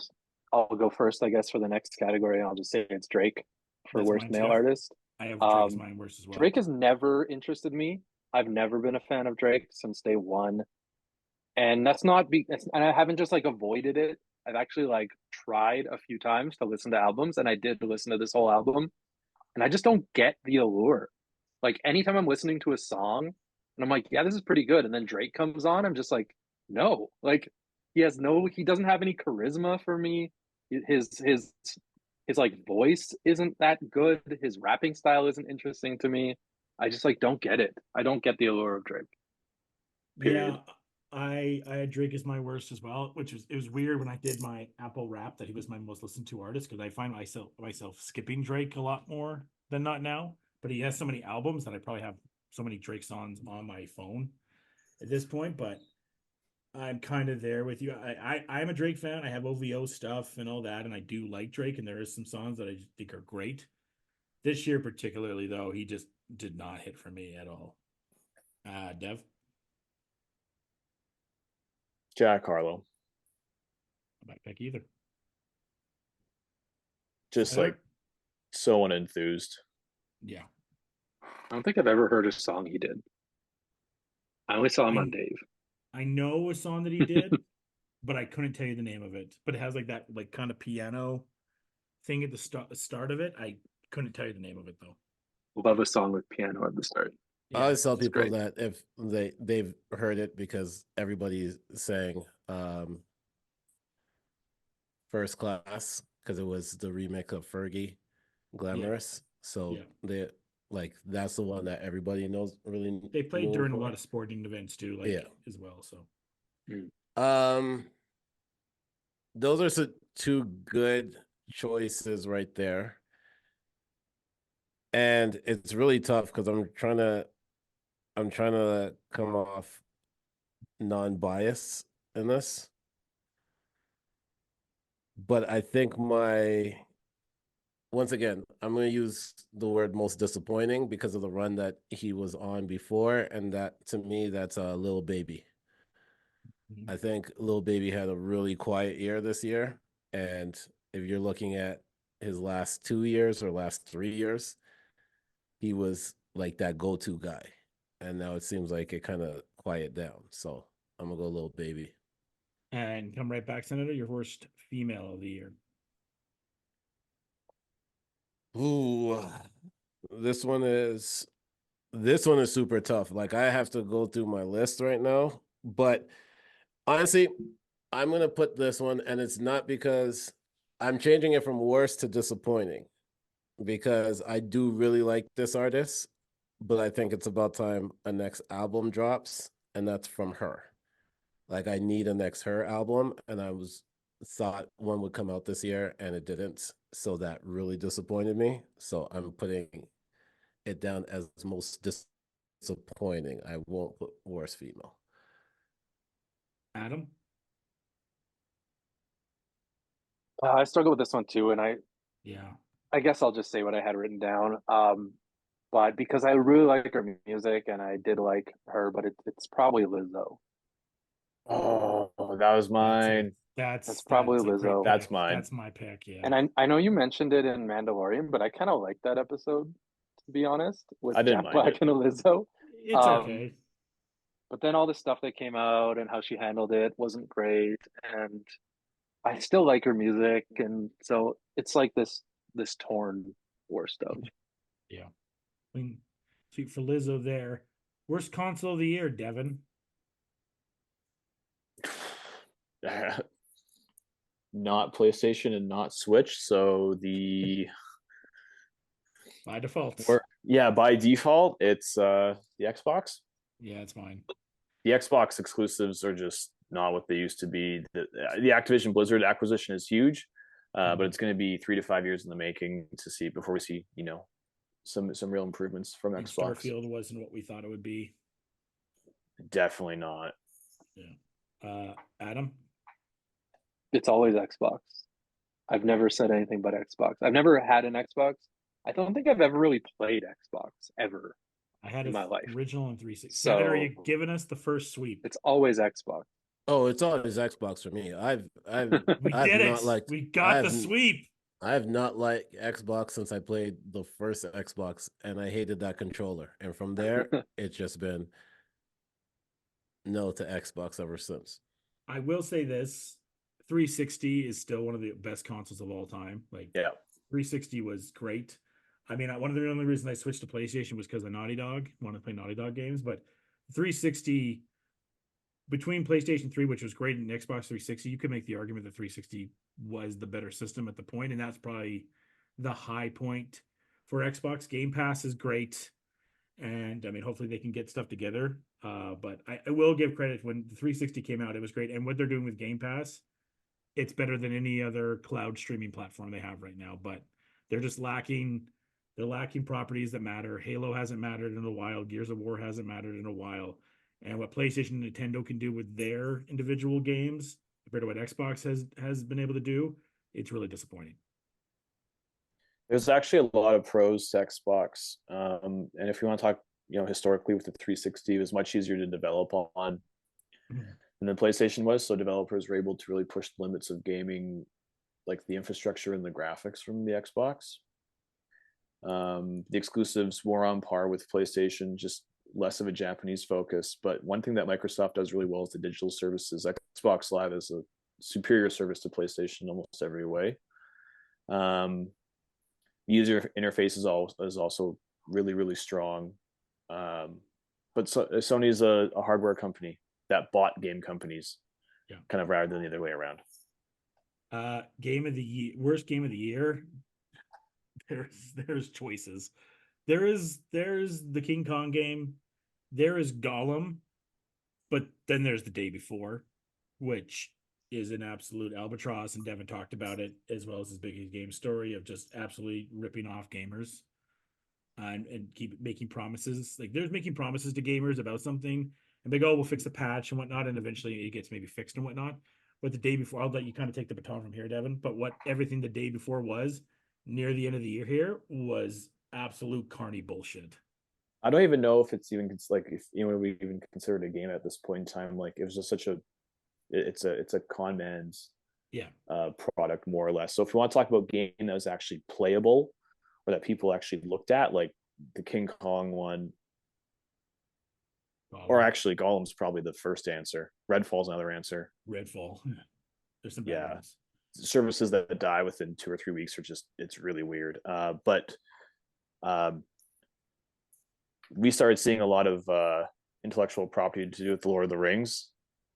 I'll go first, I guess, for the next category. I'll just say it's Drake for That's worst mine male too. artist. I have Drake as mine worst as well. Drake has never interested me. I've never been a fan of Drake since day one, and that's not and I haven't just like avoided it. I've actually like tried a few times to listen to albums, and I did listen to this whole album, and I just don't get the allure. Like anytime I'm listening to a song and I'm like, yeah, this is pretty good, and then Drake comes on, I'm just like, no, like he doesn't have any charisma for me. His like voice isn't that good. His rapping style isn't interesting to me. I just like don't get it. I don't get the allure of Drake. Period. Yeah, I had Drake as my worst as well, it was weird when I did my Apple Rap that he was my most listened to artist, because I find myself skipping Drake a lot more than not now. But he has so many albums that I probably have so many Drake songs on my phone at this point. But I'm kind of there with you. I'm a Drake fan. I have OVO stuff and all that, and I do like Drake, and there is some songs that I think are great. This year particularly, though, he just did not hit for me at all. Dev? Jack Harlow. I'm not pick either. Just like so unenthused. Yeah. I don't think I've ever heard a song he did. I only saw him on Dave. I know a song that he did, but I couldn't tell you the name of it. But it has like that like kind of piano thing at the start of it. I couldn't tell you the name of it though. Love a song with piano at the start. I always tell people that if they've heard it, because everybody's saying First Class, because it was the remake of Fergie, Glamorous. So they that's the one that everybody knows. Really, they played during a lot of sporting events too, as well. So, those are two good choices right there, and it's really tough because I'm trying to come off non-biased in this. but I think once again, I'm going to use the word most disappointing because of the run that he was on before, and that to me, that's a Lil Baby. I think Lil Baby had a really quiet year this year, and if you're looking at his last 2 years or last 3 years, he was like that go-to guy, and now it seems like it kind of quiet down. So I'm gonna go Lil Baby. And come right back, Senator. Your worst female of the year. Ooh, this one is super tough. Like I have to go through my list right now, but honestly, I'm gonna put this one, and it's not because I'm changing it from worst to disappointing, because I do really like this artist, but I think it's about time a next album drops, and that's from her. Like I need a next her album, and I thought one would come out this year, and it didn't. So that really disappointed me. So I'm putting it down as most disappointing. I won't put worst female. Adam? I struggle with this one too, and Yeah. I guess I'll just say what I had written down. But because I really like her music and I did like her, but it's probably Lizzo. Oh, that was mine. That's probably a great Lizzo. pick. That's mine. That's my pick. Yeah. And I know you mentioned it in Mandalorian, but I kind of like that episode, to be honest, with I didn't Jack mind Black it. and Lizzo. It's okay. But then all the stuff that came out and how she handled it wasn't great. And I still like her music, and so it's like this torn worst of. Yeah. I mean, shoot for Lizzo there. Worst console of the year, Devan. Not PlayStation and not Switch. So By default. by default, it's the Xbox. Yeah, it's mine. The Xbox exclusives are just not what they used to be. The Activision Blizzard acquisition is huge, but it's going to be 3 to 5 years in the making to see before we see some real improvements from And Xbox. Starfield wasn't what we thought it would be. Definitely not. Yeah. Adam? It's always Xbox. I've never said anything but Xbox. I've never had an Xbox. I don't think I've ever really played Xbox ever I had in my life. original and 360. So Senator, are you giving us the first sweep? it's always Xbox. Oh, it's always Xbox for me. We did it. We got the sweep. I have not liked Xbox since I played the first Xbox, and I hated that controller. And from there, it's just been no to Xbox ever since. I will say this: 360 is still one of the best consoles of all time. Like, Yeah. 360 was great. I mean, one of the only reasons I switched to PlayStation was because of Naughty Dog. I wanted to play Naughty Dog games, but 360 between PlayStation 3, which was great, and Xbox 360, you could make the argument that 360 was the better system at the point, and that's probably the high point for Xbox. Game Pass is great, and I mean, hopefully they can get stuff together. But I will give credit when the 360 came out, it was great, and what they're doing with Game Pass, it's better than any other cloud streaming platform they have right now. But they're just lacking. They're lacking properties that matter. Halo hasn't mattered in a while. Gears of War hasn't mattered in a while. And what PlayStation and Nintendo can do with their individual games compared to what Xbox has been able to do, it's really disappointing. There's actually a lot of pros to Xbox, and if you want to talk, historically with the 360, it was much easier to develop on than the PlayStation was. So developers were able to really push the limits of gaming, like the infrastructure and the graphics from the Xbox. The exclusives were on par with PlayStation, just less of a Japanese focus. But one thing that Microsoft does really well is the digital services. Xbox Live is a superior service to PlayStation in almost every way. User interface is also really, really strong. But Sony is a hardware company that bought game companies, kind of rather than the other way around. Game of the year, worst game of the year. There's choices. There's the King Kong game. There is Gollum, but then there's The Day Before, which is an absolute albatross, and Devan talked about it, as well as his biggest game story of just absolutely ripping off gamers and keep making promises. Like, there's making promises to gamers about something, and they go, we'll fix the patch and whatnot, and eventually it gets maybe fixed and whatnot. what the day before. I'll let you kind of take the baton from here, Devin. But what everything the day before was near the end of the year here was absolute carny bullshit. I don't even know if it's even like if we even consider it a game at this point in time. Like it was just such a it's a con man's product more or less. So if we want to talk about game that was actually playable or that people actually looked at, like the King Kong one, or actually Gollum's probably the first answer. Redfall's another answer. Redfall. There's some bad ones. Services that die within 2 or 3 weeks are just, it's really weird. But we started seeing a lot of intellectual property to do with the Lord of the Rings,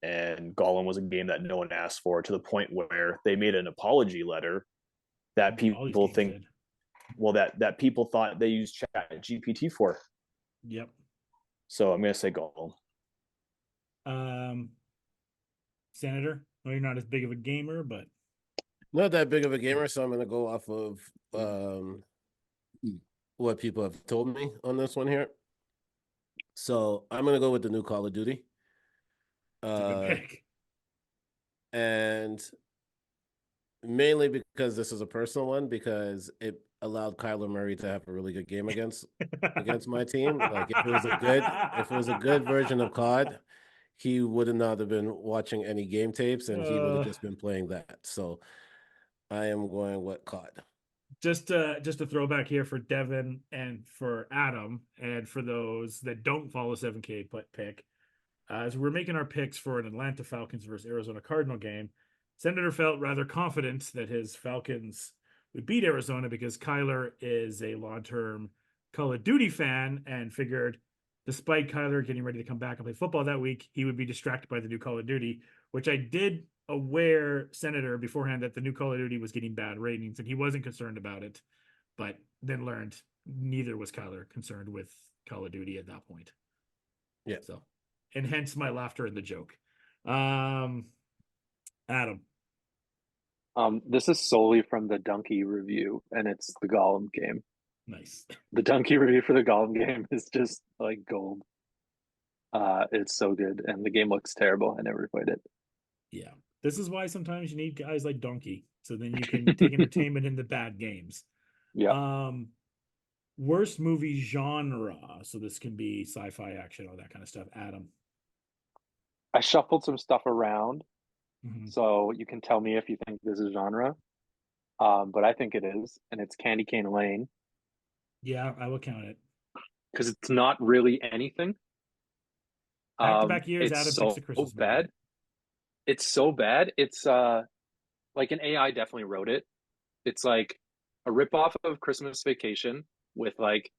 and Gollum was a game that no one asked for, to the point where they made an apology letter that people think did. Well, that people thought they used Chat GPT for. Yep. So I'm gonna say Gollum. Senator, well, you're not as big of a gamer, but not that big of a gamer, so I'm gonna go off of what people have told me on this one here. So I'm gonna go with the new Call of Duty. That's a good pick. And mainly because this is a personal one, because it allowed Kyler Murray to have a really good game against my team. Like if it was a good version of COD, he would not have been watching any game tapes, and he would have just been playing that. So I am going with COD. Just a throwback here for Devin and for Adam, and for those that don't follow 7K pick. As we're making our picks for an Atlanta Falcons versus Arizona Cardinal game, Senator felt rather confident that his Falcons would beat Arizona because Kyler is a long-term Call of Duty fan, and figured despite Kyler getting ready to come back and play football that week, he would be distracted by the new Call of Duty, which I did aware Senator beforehand that the new Call of Duty was getting bad ratings, and he wasn't concerned about it, but then learned neither was Kyler concerned with Call of Duty at that point. Yeah. So, and hence my laughter and the joke. Adam. This is solely from the Donkey review, and it's the Gollum game. Nice. The Donkey review for the Gollum game is just like gold. It's so good, and the game looks terrible. I never played it. Yeah. This is why sometimes you need guys like Donkey, so then you can take entertainment in the bad games. Yeah. Worst movie genre. So this can be sci-fi, action, all that kind of stuff. Adam. I shuffled some stuff around, Mm-hmm. so you can tell me if you think this is genre. But I think it is, and it's Candy Cane Lane. Yeah, I will count it. Because it's not really anything. Back-to-back years, it's Adam so picks a Christmas bad. movie. It's so bad. It's like an AI definitely wrote it. It's like a ripoff of Christmas Vacation, with like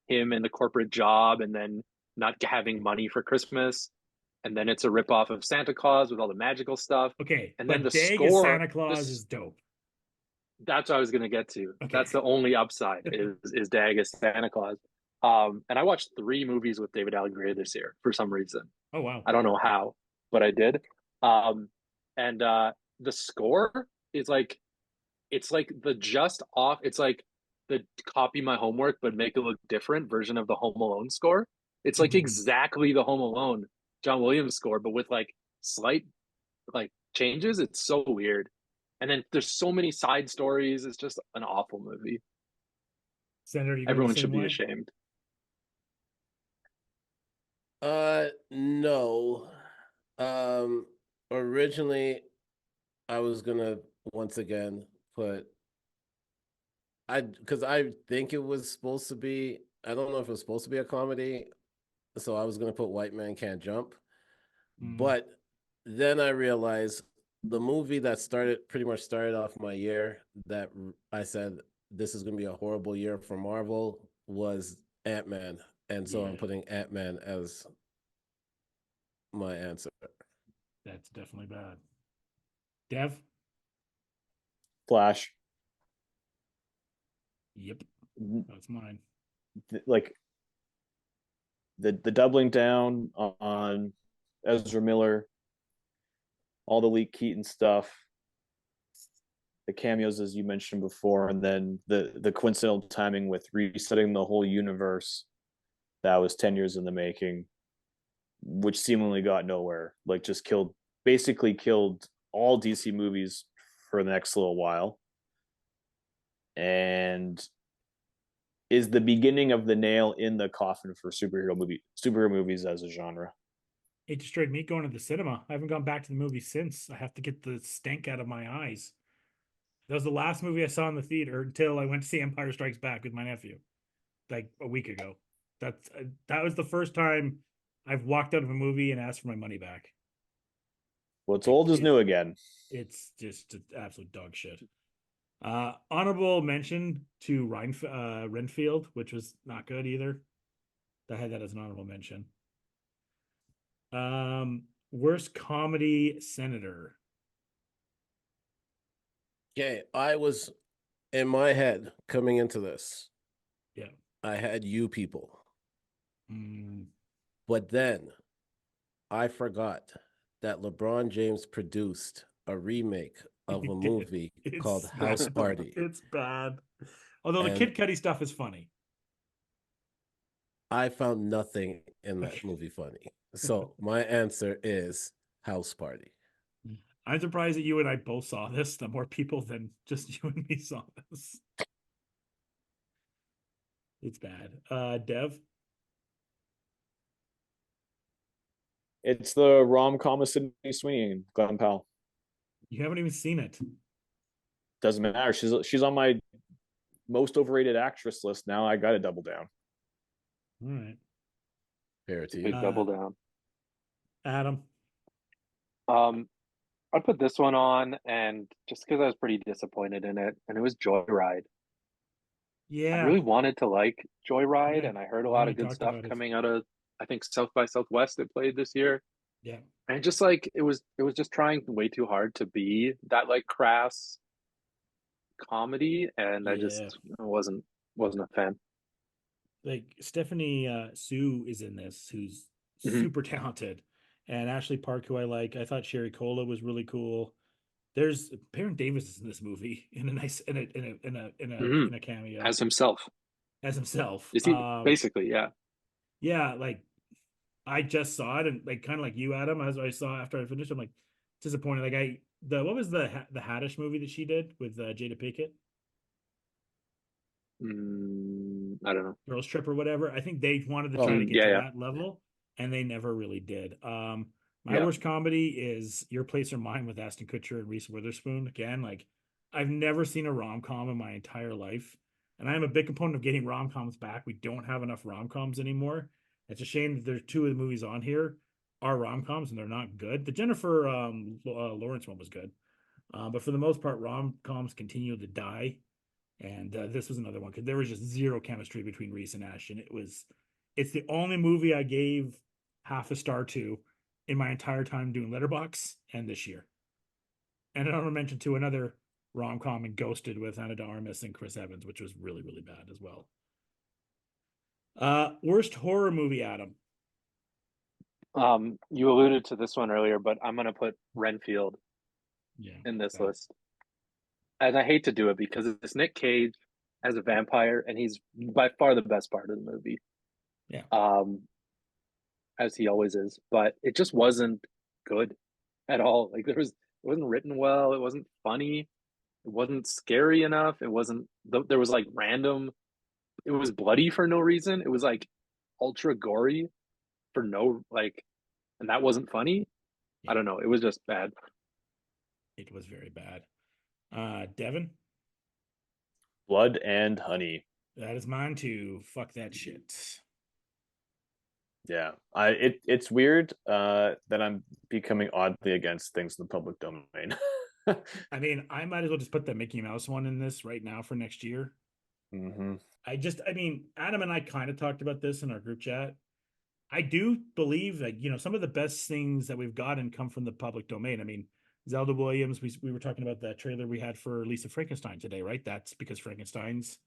him in the corporate job and then not having money for Christmas. And then it's a ripoff of Santa Claus with all the magical stuff. Okay, and but then the Dag score, as Santa Claus is dope. That's what I was gonna get to. Okay. That's the only upside is Dag as Santa Claus. And I watched 3 movies with David Alighieri this year for some reason. Oh wow. I don't know how, but I did. And the score is like, it's like the just off. It's like the copy my homework but make it look different version of the Home Alone score. It's like exactly the Home Alone John Williams score, but with like slight like changes. It's so weird. And then there's so many side stories. It's just an awful movie. Senator, everyone should be ashamed. No. Originally I was gonna once again put because I think it was supposed to be, I don't know if it was supposed to be a comedy, so I was gonna put White Man Can't Jump. But then I realized the movie that pretty much started off my year that I said this is gonna be a horrible year for Marvel was Ant-Man. And so I'm putting Ant-Man as my answer. That's definitely bad. Dev? Flash. Yep. That's mine. Like the doubling down on Ezra Miller, all the Leak Keaton stuff, the cameos as you mentioned before, and then the coincidental timing with resetting the whole universe that was 10 years in the making, which seemingly got nowhere. Like just basically killed all DC movies for the next little while, and is the beginning of the nail in the coffin for superhero movies as a genre. It destroyed me going to the cinema. I haven't gone back to the movie since. I have to get the stank out of my eyes. That was the last movie I saw in the theater until I went to see Empire Strikes Back with my nephew, like a week ago. That was the first time I've walked out of a movie and asked for my money back. What's old is new again. It's just absolute dog shit. Honorable mention to Renfield, which was not good either. I had that as an honorable mention. Worst comedy senator. Okay, I was in my head coming into this. Yeah. I had You People. Mm. But then I forgot that LeBron James produced a remake of a movie called House Party. It's bad. Although the Kid Cudi stuff is funny. I found nothing in that movie funny. So my answer is House Party. I'm surprised that you and I both saw this. The more people than just you and me saw this. It's bad. Dev? It's the rom-com with Sydney Sweeney and Glenn Powell. You haven't even seen it. Doesn't matter. She's on my most overrated actress list now. I got to double down. All right. Fair to Big you. double down. Adam? I put this one on, and just because I was pretty disappointed in it, and it was Joyride. Yeah. I really wanted to like Joyride, Yeah. and I heard a lot of good stuff coming out of, I think, South by Southwest that played this year. Yeah. And just like it was just trying way too hard to be that like crass comedy, and I just wasn't a fan. Like Stephanie Sue is in this, who's super talented, and Ashley Park, who I like. I thought Sherry Cola was really cool. There's Baron Davis is in this movie in a nice in a cameo as himself. Is he basically? Yeah, like I just saw it, and like kind of like you, Adam, as I saw after I finished, I'm like disappointed. Like what was the Haddish movie that she did with Jada Pinkett? I don't know. Girls Trip or whatever. I think they wanted to try to get to that level, and they never really did. My worst comedy is Your Place or Mine with Ashton Kutcher and Reese Witherspoon. Again, like I've never seen a rom-com in my entire life, and I am a big component of getting rom-coms back. We don't have enough rom-coms anymore. It's a shame that there's two of the movies on here are rom-coms and they're not good. The Jennifer Lawrence one was good, but for the most part, rom-coms continue to die. And this was another one because there was just zero chemistry between Reese and Ashton. It's the only movie I gave half a star to in my entire time doing Letterboxd and this year. And I don't mention to another rom-com and Ghosted with Ana de Armas and Chris Evans, which was really, really bad as well. Worst horror movie, Adam. You alluded to this one earlier, but I'm gonna put Renfield in this list. And I hate to do it because it's Nick Cage as a vampire, and he's by far the best part of the movie. Yeah. As he always is, but it just wasn't good at all. Like it wasn't written well. It wasn't funny. It wasn't scary enough. It wasn't. There was like random. It was bloody for no reason. It was like ultra gory for no like, and that wasn't funny. Yeah. I don't know. It was just bad. It was very bad. Devan? Blood and Honey. That is mine too. Fuck that shit. Yeah, it's weird that I'm becoming oddly against things in the public domain. I mean, I might as well just put the Mickey Mouse one in this right now for next year. Mm-hmm. I mean, Adam and I kind of talked about this in our group chat. I do believe that, some of the best things that we've gotten come from the public domain. I mean, Zelda Williams, we were talking about that trailer we had for Lisa Frankenstein today, right? That's because Frankenstein's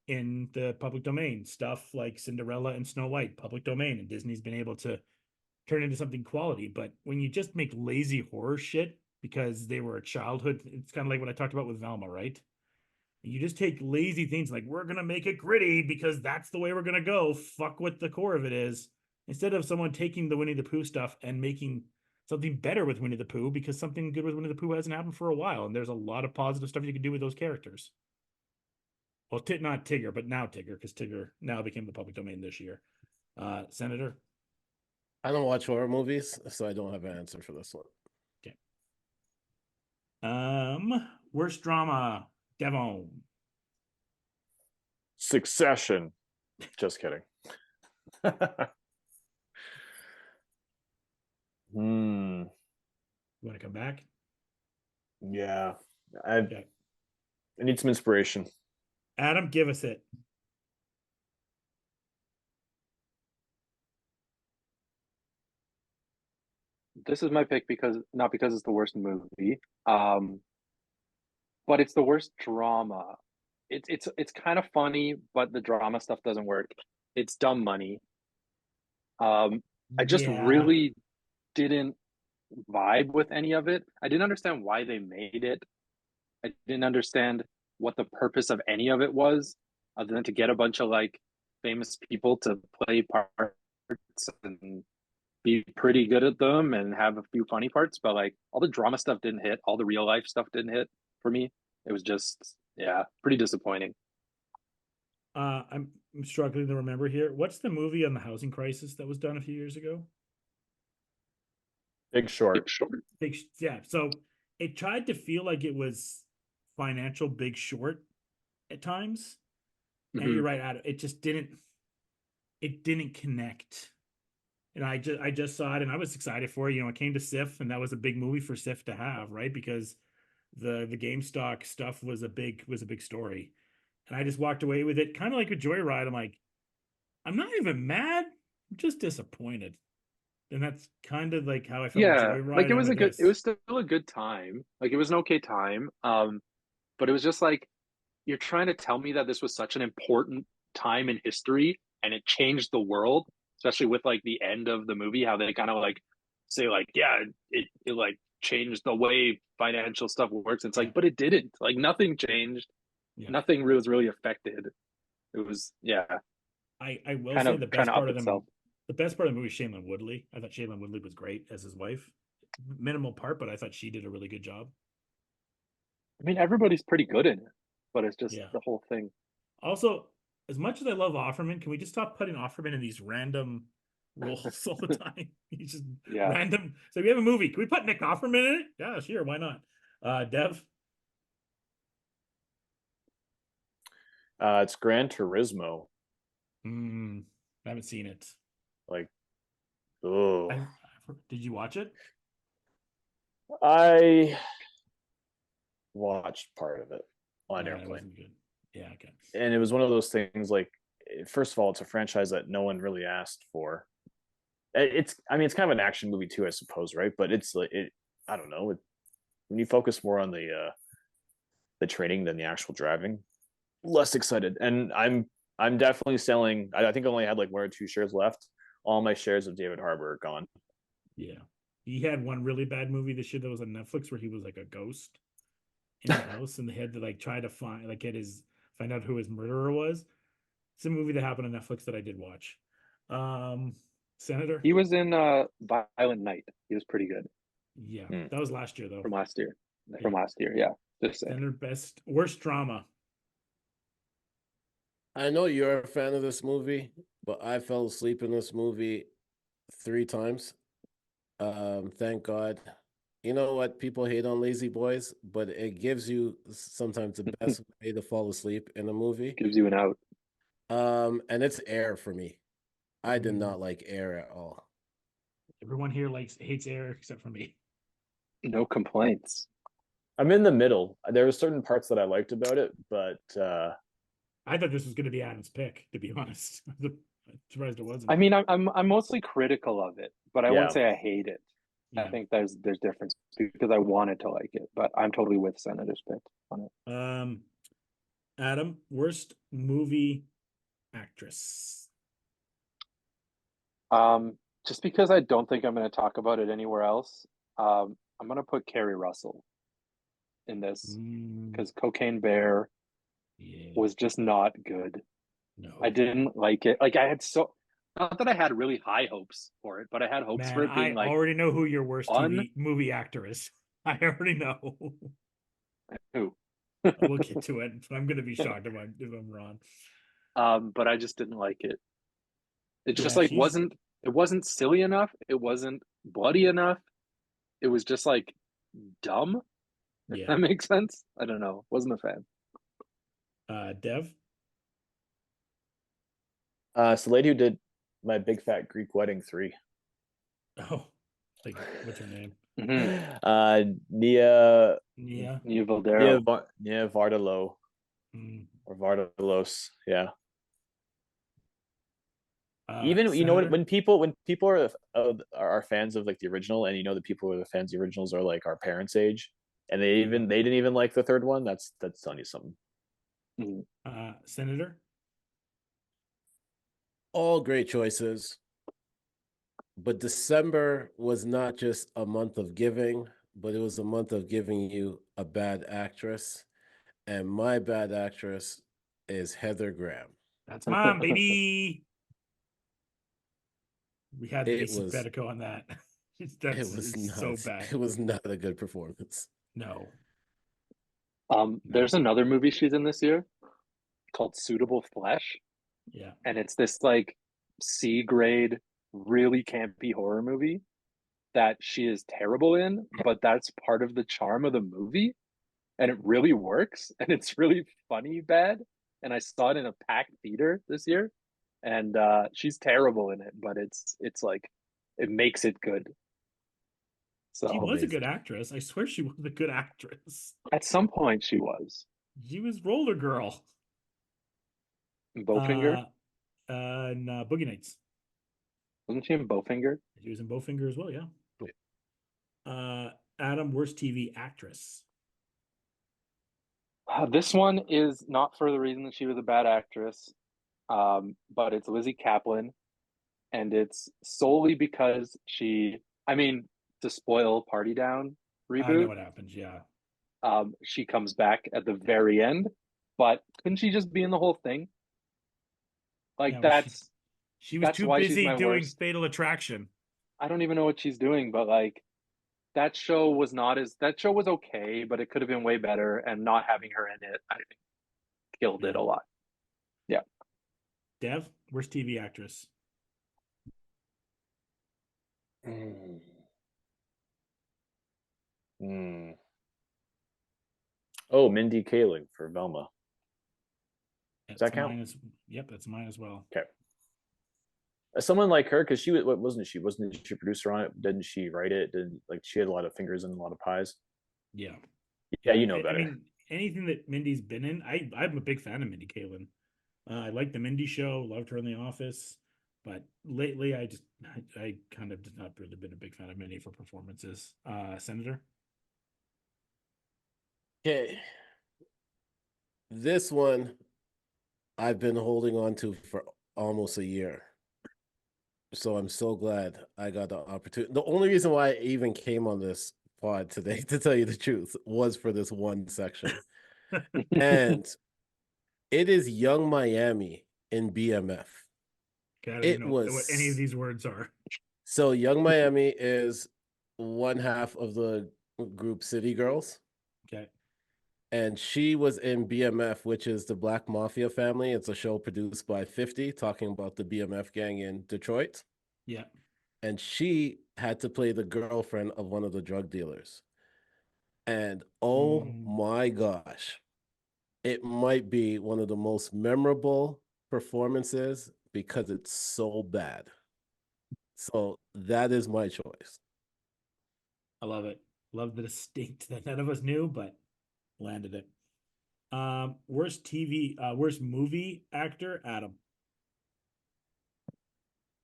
in the public domain. Stuff like Cinderella and Snow White, public domain, and Disney's been able to turn into something quality. But when you just make lazy horror shit because they were a childhood, it's kind of like what I talked about with Velma, right? You just take lazy things like, we're going to make it gritty because that's the way we're going to go. Fuck what the core of it is. Instead of someone taking the Winnie the Pooh stuff and making something better with Winnie the Pooh, because something good with Winnie the Pooh hasn't happened for a while, and there's a lot of positive stuff you can do with those characters. Well, not Tigger, but now Tigger, because Tigger now became the public domain this year. Senator? I don't watch horror movies, so I don't have an answer for this one. Okay. Worst drama, Devon. Succession. Just kidding. You want to come back? Yeah. I Okay. need some inspiration. Adam, give us it. This is my pick because not because it's the worst movie, but it's the worst drama. It's kind of funny, but the drama stuff doesn't work. It's Dumb Money. I just Yeah. really didn't vibe with any of it. I didn't understand why they made it. I didn't understand what the purpose of any of it was, other than to get a bunch of like famous people to play parts and be pretty good at them and have a few funny parts. But like all the drama stuff didn't hit, all the real life stuff didn't hit for me. It was just, yeah, pretty disappointing. I'm struggling to remember here. What's the movie on the housing crisis that was done a few years ago? Big Short. Yeah. So it tried to feel like it was financial Big Short at times. And you're right, Adam. It just didn't. It didn't connect. And I just saw it, and I was excited for it. It came to SIF, and that was a big movie for SIF to have, right? Because the GameStop stuff was a big story. And I just walked away with it, kind of like a Joyride. I'm like, I'm not even mad, I'm just disappointed. And that's kind of like how I felt with Yeah, like Joyride it and was with it this. was still a good time. Like it was an okay time. But it was just like you're trying to tell me that this was such an important time in history and it changed the world, especially with like the end of the movie, how they kind of like say like, yeah, it like changed the way financial stuff works. It's Yeah. like, but it didn't. Like nothing changed. Yeah. Nothing was really affected. It was, yeah. I will kind say of the trying best to part up of itself. the best part of the movie is Shailene Woodley. I thought Shailene Woodley was great as his wife. Minimal part, but I thought she did a really good job. I mean, everybody's pretty good in it, but it's just Yeah. the whole thing. Also, as much as I love Offerman, can we just stop putting Offerman in these random roles all the time? He's just random. So we have a movie. Can we put Nick Offerman in it? Yeah, sure. Why not? Dev? It's Gran Turismo. I haven't seen it. Like, oh. Did you watch it? I watched part of it on an airplane. Good. Yeah, okay. And it was one of those things like, first of all, it's a franchise that no one really asked for. It's kind of an action movie too, I suppose, right? But it's like I don't know. When you focus more on the training than the actual driving, less excited. And I'm definitely selling. I think I only had like 1 or 2 shares left. All my shares of David Harbour are gone. Yeah. He had one really bad movie this year that was on Netflix where he was like a ghost in the house and they had to like try to find out who his murderer was. It's a movie that happened on Netflix that I did watch. Senator? He was in Violent Night. He was pretty good. Yeah. That was last year though. From last year. Yeah. Just saying. Senator, worst drama. I know you're a fan of this movie, but I fell asleep in this movie 3 times. Thank God. You know what? People hate on Lazy Boys, but it gives you sometimes the best way to fall asleep in a movie. Gives you an out. And it's Air for me. I did not like Air at all. Everyone here hates Air except for me. No complaints. I'm in the middle. There were certain parts that I liked about it, but I thought this was going to be Adam's pick, to be honest. I'm surprised it wasn't. I mean, I'm mostly critical of it, but I wouldn't say I hate it. Yeah. I think there's difference because I wanted to like it, but I'm totally with Senator's pick on it. Adam, worst movie actress. Just because I don't think I'm going to talk about it anywhere else, I'm going to put Carrie Russell in this because Cocaine Bear was just not good. No, I didn't like it. Like Not that I had really high hopes for it, but I had hopes for Man, it being I like already know who your worst fun. TV movie actor is. I already know. Who? We'll get to it. I'm going to be shocked if I'm wrong. But I just didn't like it. It just Yeah, like she's it wasn't silly enough. It wasn't bloody enough. It was just like dumb. If yeah. that makes sense. I don't know. Wasn't a fan. Dev. It's the lady who did My Big Fat Greek Wedding 3. Oh, like what's her name? Nia Yeah. Nia Valdero. Nia Vardalo Mm. or Vardalos. Yeah. Even you know what, Senator. when people are fans of like the original, and the people who are the fans of the originals are like our parents' age, and they didn't even like the third one. That's telling you something. Senator. All great choices. But December was not just a month of giving, but it was a month of giving you a bad actress. And my bad actress is Heather Graham. That's mom, baby. We had It basic was Betico on that. it That's was it's not so bad. it was not a good performance. No. There's another movie she's in this year called Suitable Flesh, Yeah. and it's this like C grade, really campy horror movie that she is terrible in, but that's part of the charm of the movie, and it really works, and it's really funny bad. And I saw it in a packed theater this year, and she's terrible in it, but it's like it makes it good. She So was a Amazing. good actress. I swear she was a good actress. at some point she was She was Roller Girl. Bowfinger. In Boogie Nights. Wasn't she in Bowfinger? She was in Bowfinger as well, yeah. Adam, worst TV actress. This one is not for the reason that she was a bad actress, but it's Lizzie Kaplan, and it's solely because I mean, to spoil Party Down I know reboot, what happens, yeah. she comes back at the very end, but couldn't she just be in the whole thing? Like Yeah, well, she was that's too why she's busy my doing worst. Fatal Attraction. I don't even know what she's doing, but like that show was okay, but it could have been way better, and not having her in it, I think, killed it Yeah. a lot. Yeah. Dev, worst TV actress. Oh, Mindy Kaling for Velma. Does that count? Yep, that's mine as well. Okay. Someone like her, because wasn't she producer on it? Didn't she write it? Didn't like she had a lot of fingers and a lot of pies? Yeah. Yeah, you know I better. mean, anything that Mindy's been in, I'm a big fan of Mindy Kaling. I like the Mindy Show, loved her in The Office, but lately I kind of did not really been a big fan of Mindy for performances. Senator. Okay. This one I've been holding on to for almost a year. So I'm so glad I got the opportunity. The only reason why I even came on this pod today, to tell you the truth, was for this one section. And it is Young Miami in BMF. Okay, I don't It even know what any of was these words are. so Young Miami is one half of the group City Girls. Okay. And she was in BMF, which is the Black Mafia family. It's a show produced by 50, talking about the BMF gang in Detroit. Yeah. And she had to play the girlfriend of one of the drug dealers. And oh my gosh, it might be one of the most memorable performances because it's so bad. So that is my choice. I love it. Love the distinct that none of us knew, but landed it. Worst movie actor, Adam.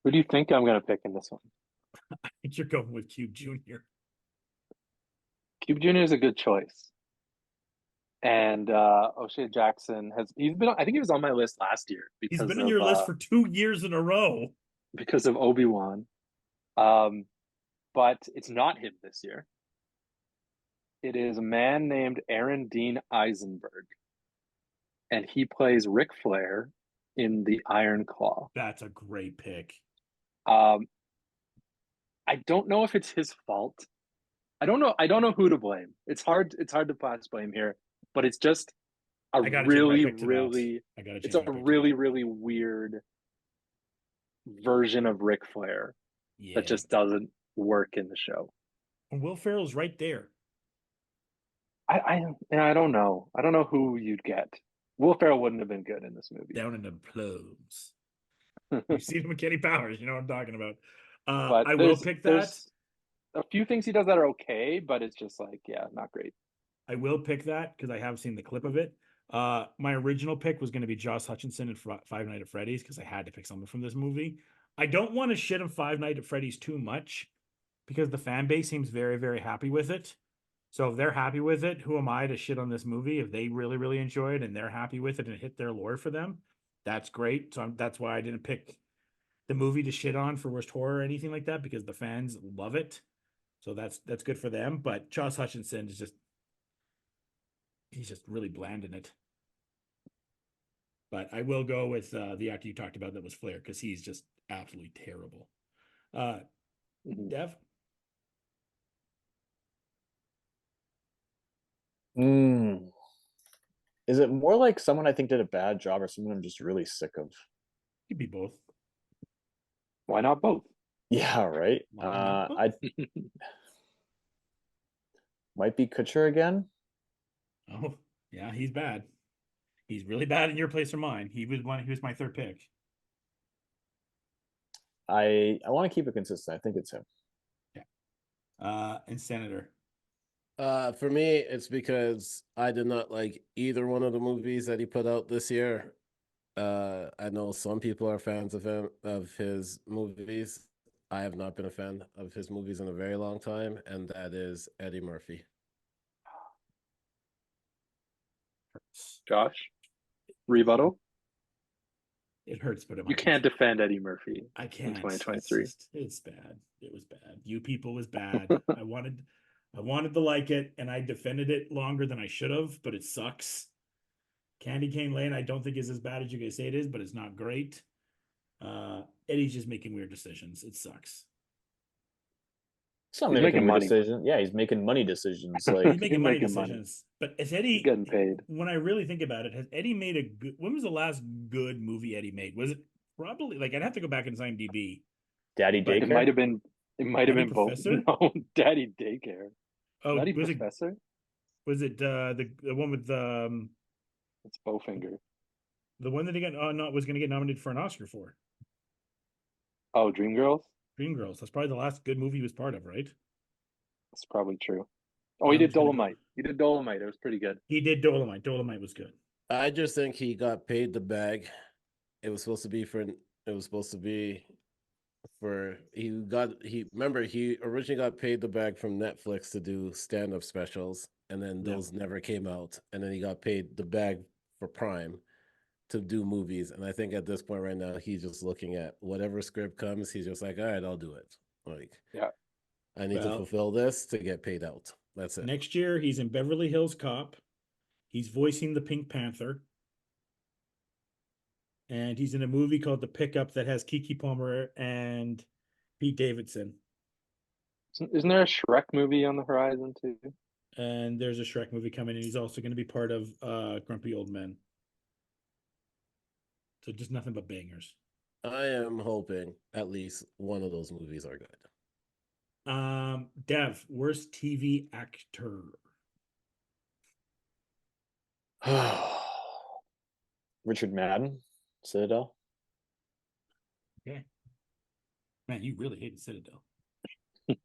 Who do you think I'm gonna pick in this one? I think you're going with Cube Jr. Cube Jr. is a good choice. And O'Shea Jackson he's been I think he was on my list last year He's been in your list for 2 years in a row. because of Obi-Wan. But it's not him this year. It is a man named Aaron Dean Eisenberg. And he plays Ric Flair in the Iron Claw. That's a great pick. I don't know if it's his fault. I don't know who to blame. It's hard to pass blame here, but it's just a I gotta change my really, pick to that. really I gotta it's change a my pick really, to really weird version of Ric Flair that. Yeah. that just doesn't work in the show. And Will Ferrell's right there. I don't know. I don't know who you'd get. Will Ferrell wouldn't have been good in this movie. Down in the plumes. You've seen him with Kenny Powers, you know what I'm talking about. But I will pick that. There's a few things he does that are okay, but it's just like, yeah, not great. I will pick that because I have seen the clip of it. My original pick was going to be Josh Hutcherson in Five Nights at Freddy's because I had to pick something from this movie. I don't want to shit on Five Nights at Freddy's too much because the fan base seems very, very happy with it. So if they're happy with it, who am I to shit on this movie? If they really, really enjoy it and they're happy with it and it hit their lore for them, that's great. So that's why I didn't pick the movie to shit on for worst horror or anything like that because the fans love it. So that's good for them. But Josh Hutcherson is he's just really bland in it. But I will go with the actor you talked about that was Flair because he's just absolutely terrible. Dev? Is it more like someone I think did a bad job or someone I'm just really sick of? Could be both. Why not both? Yeah, right. I might be Kutcher again. Oh, yeah, he's bad. He's really bad in your place or mine. He was my third pick. I want to keep it consistent. I think it's him. Yeah. And Senator. For me, it's because I did not like either one of the movies that he put out this year. I know some people are fans of his movies. I have not been a fan of his movies in a very long time, and that is Eddie Murphy. Josh, rebuttal. It hurts, but you can't defend Eddie Murphy. I can't. In 2023, it's bad. It was bad. You people was bad. I wanted to like it, and I defended it longer than I should have, but it sucks. Candy Cane Lane, I don't think is as bad as you guys say it is, but it's not great. Eddie's just making weird decisions. It sucks. He's not making money decisions. Yeah, he's making money decisions. Like he's making money decisions. But is Eddie he's getting paid? When I really think about it, has Eddie made a good? When was the last good movie Eddie made? Was it probably like I'd have to go back in his IMDb. Daddy Daycare. It might have been. It might have been Professor? both. No, Daddy Daycare. Oh, Daddy was Professor. Was it the one with It's Bowfinger. The one that he got was going to get nominated for an Oscar for. Oh, Dreamgirls. Dreamgirls. That's probably the last good movie he was part of, right? That's probably true. Oh, he did Dolomite. He did Dolomite. It was pretty good. He did Dolomite. Dolomite was good. I just think he got paid the bag. It was supposed to be for. Remember he originally got paid the bag from Netflix to do stand-up specials, and then those never came out, and then he got paid the bag for Prime to do movies. And I think at this point right now he's just looking at whatever script comes, he's just like, all right, I'll do it. Like, yeah, I need to fulfill this to get paid out. That's it. Next year he's in Beverly Hills Cop. He's voicing the Pink Panther. And he's in a movie called The Pickup that has Keke Palmer and Pete Davidson. Isn't there a Shrek movie on the horizon too? And there's a Shrek movie coming, and he's also going to be part of Grumpy Old Men. So just nothing but bangers. I am hoping at least one of those movies are good. Dev, worst TV actor. Richard Madden, Citadel. Okay. Man, you really hated Citadel.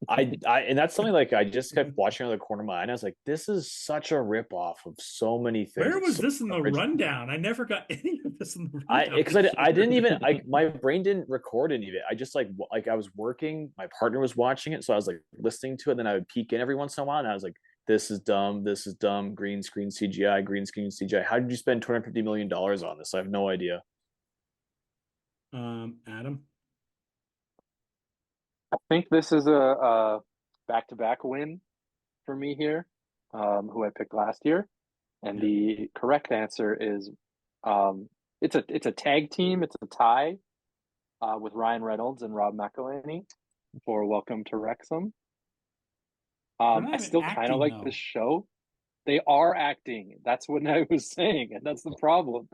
And that's something like I just kept watching out of the corner of my eye, and I was like, this is such a ripoff of so many things. Where was this in the rundown? I never got any of this in the rundown. Because I didn't even my brain didn't record any of it. I just like I was working, my partner was watching it, so I was like listening to it, and then I would peek in every once in a while, and I was like, this is dumb, green screen CGI. How did you spend $250 million on this? I have no idea. Adam? I think this is a back-to-back win for me here, who I picked last year. And the correct answer is It's a tag team. It's a tie with Ryan Reynolds and Rob McElhenney for Welcome to Wrexham. They're not I even still kind of acting, like though. the show. They are acting. That's what I was saying, and that's the problem.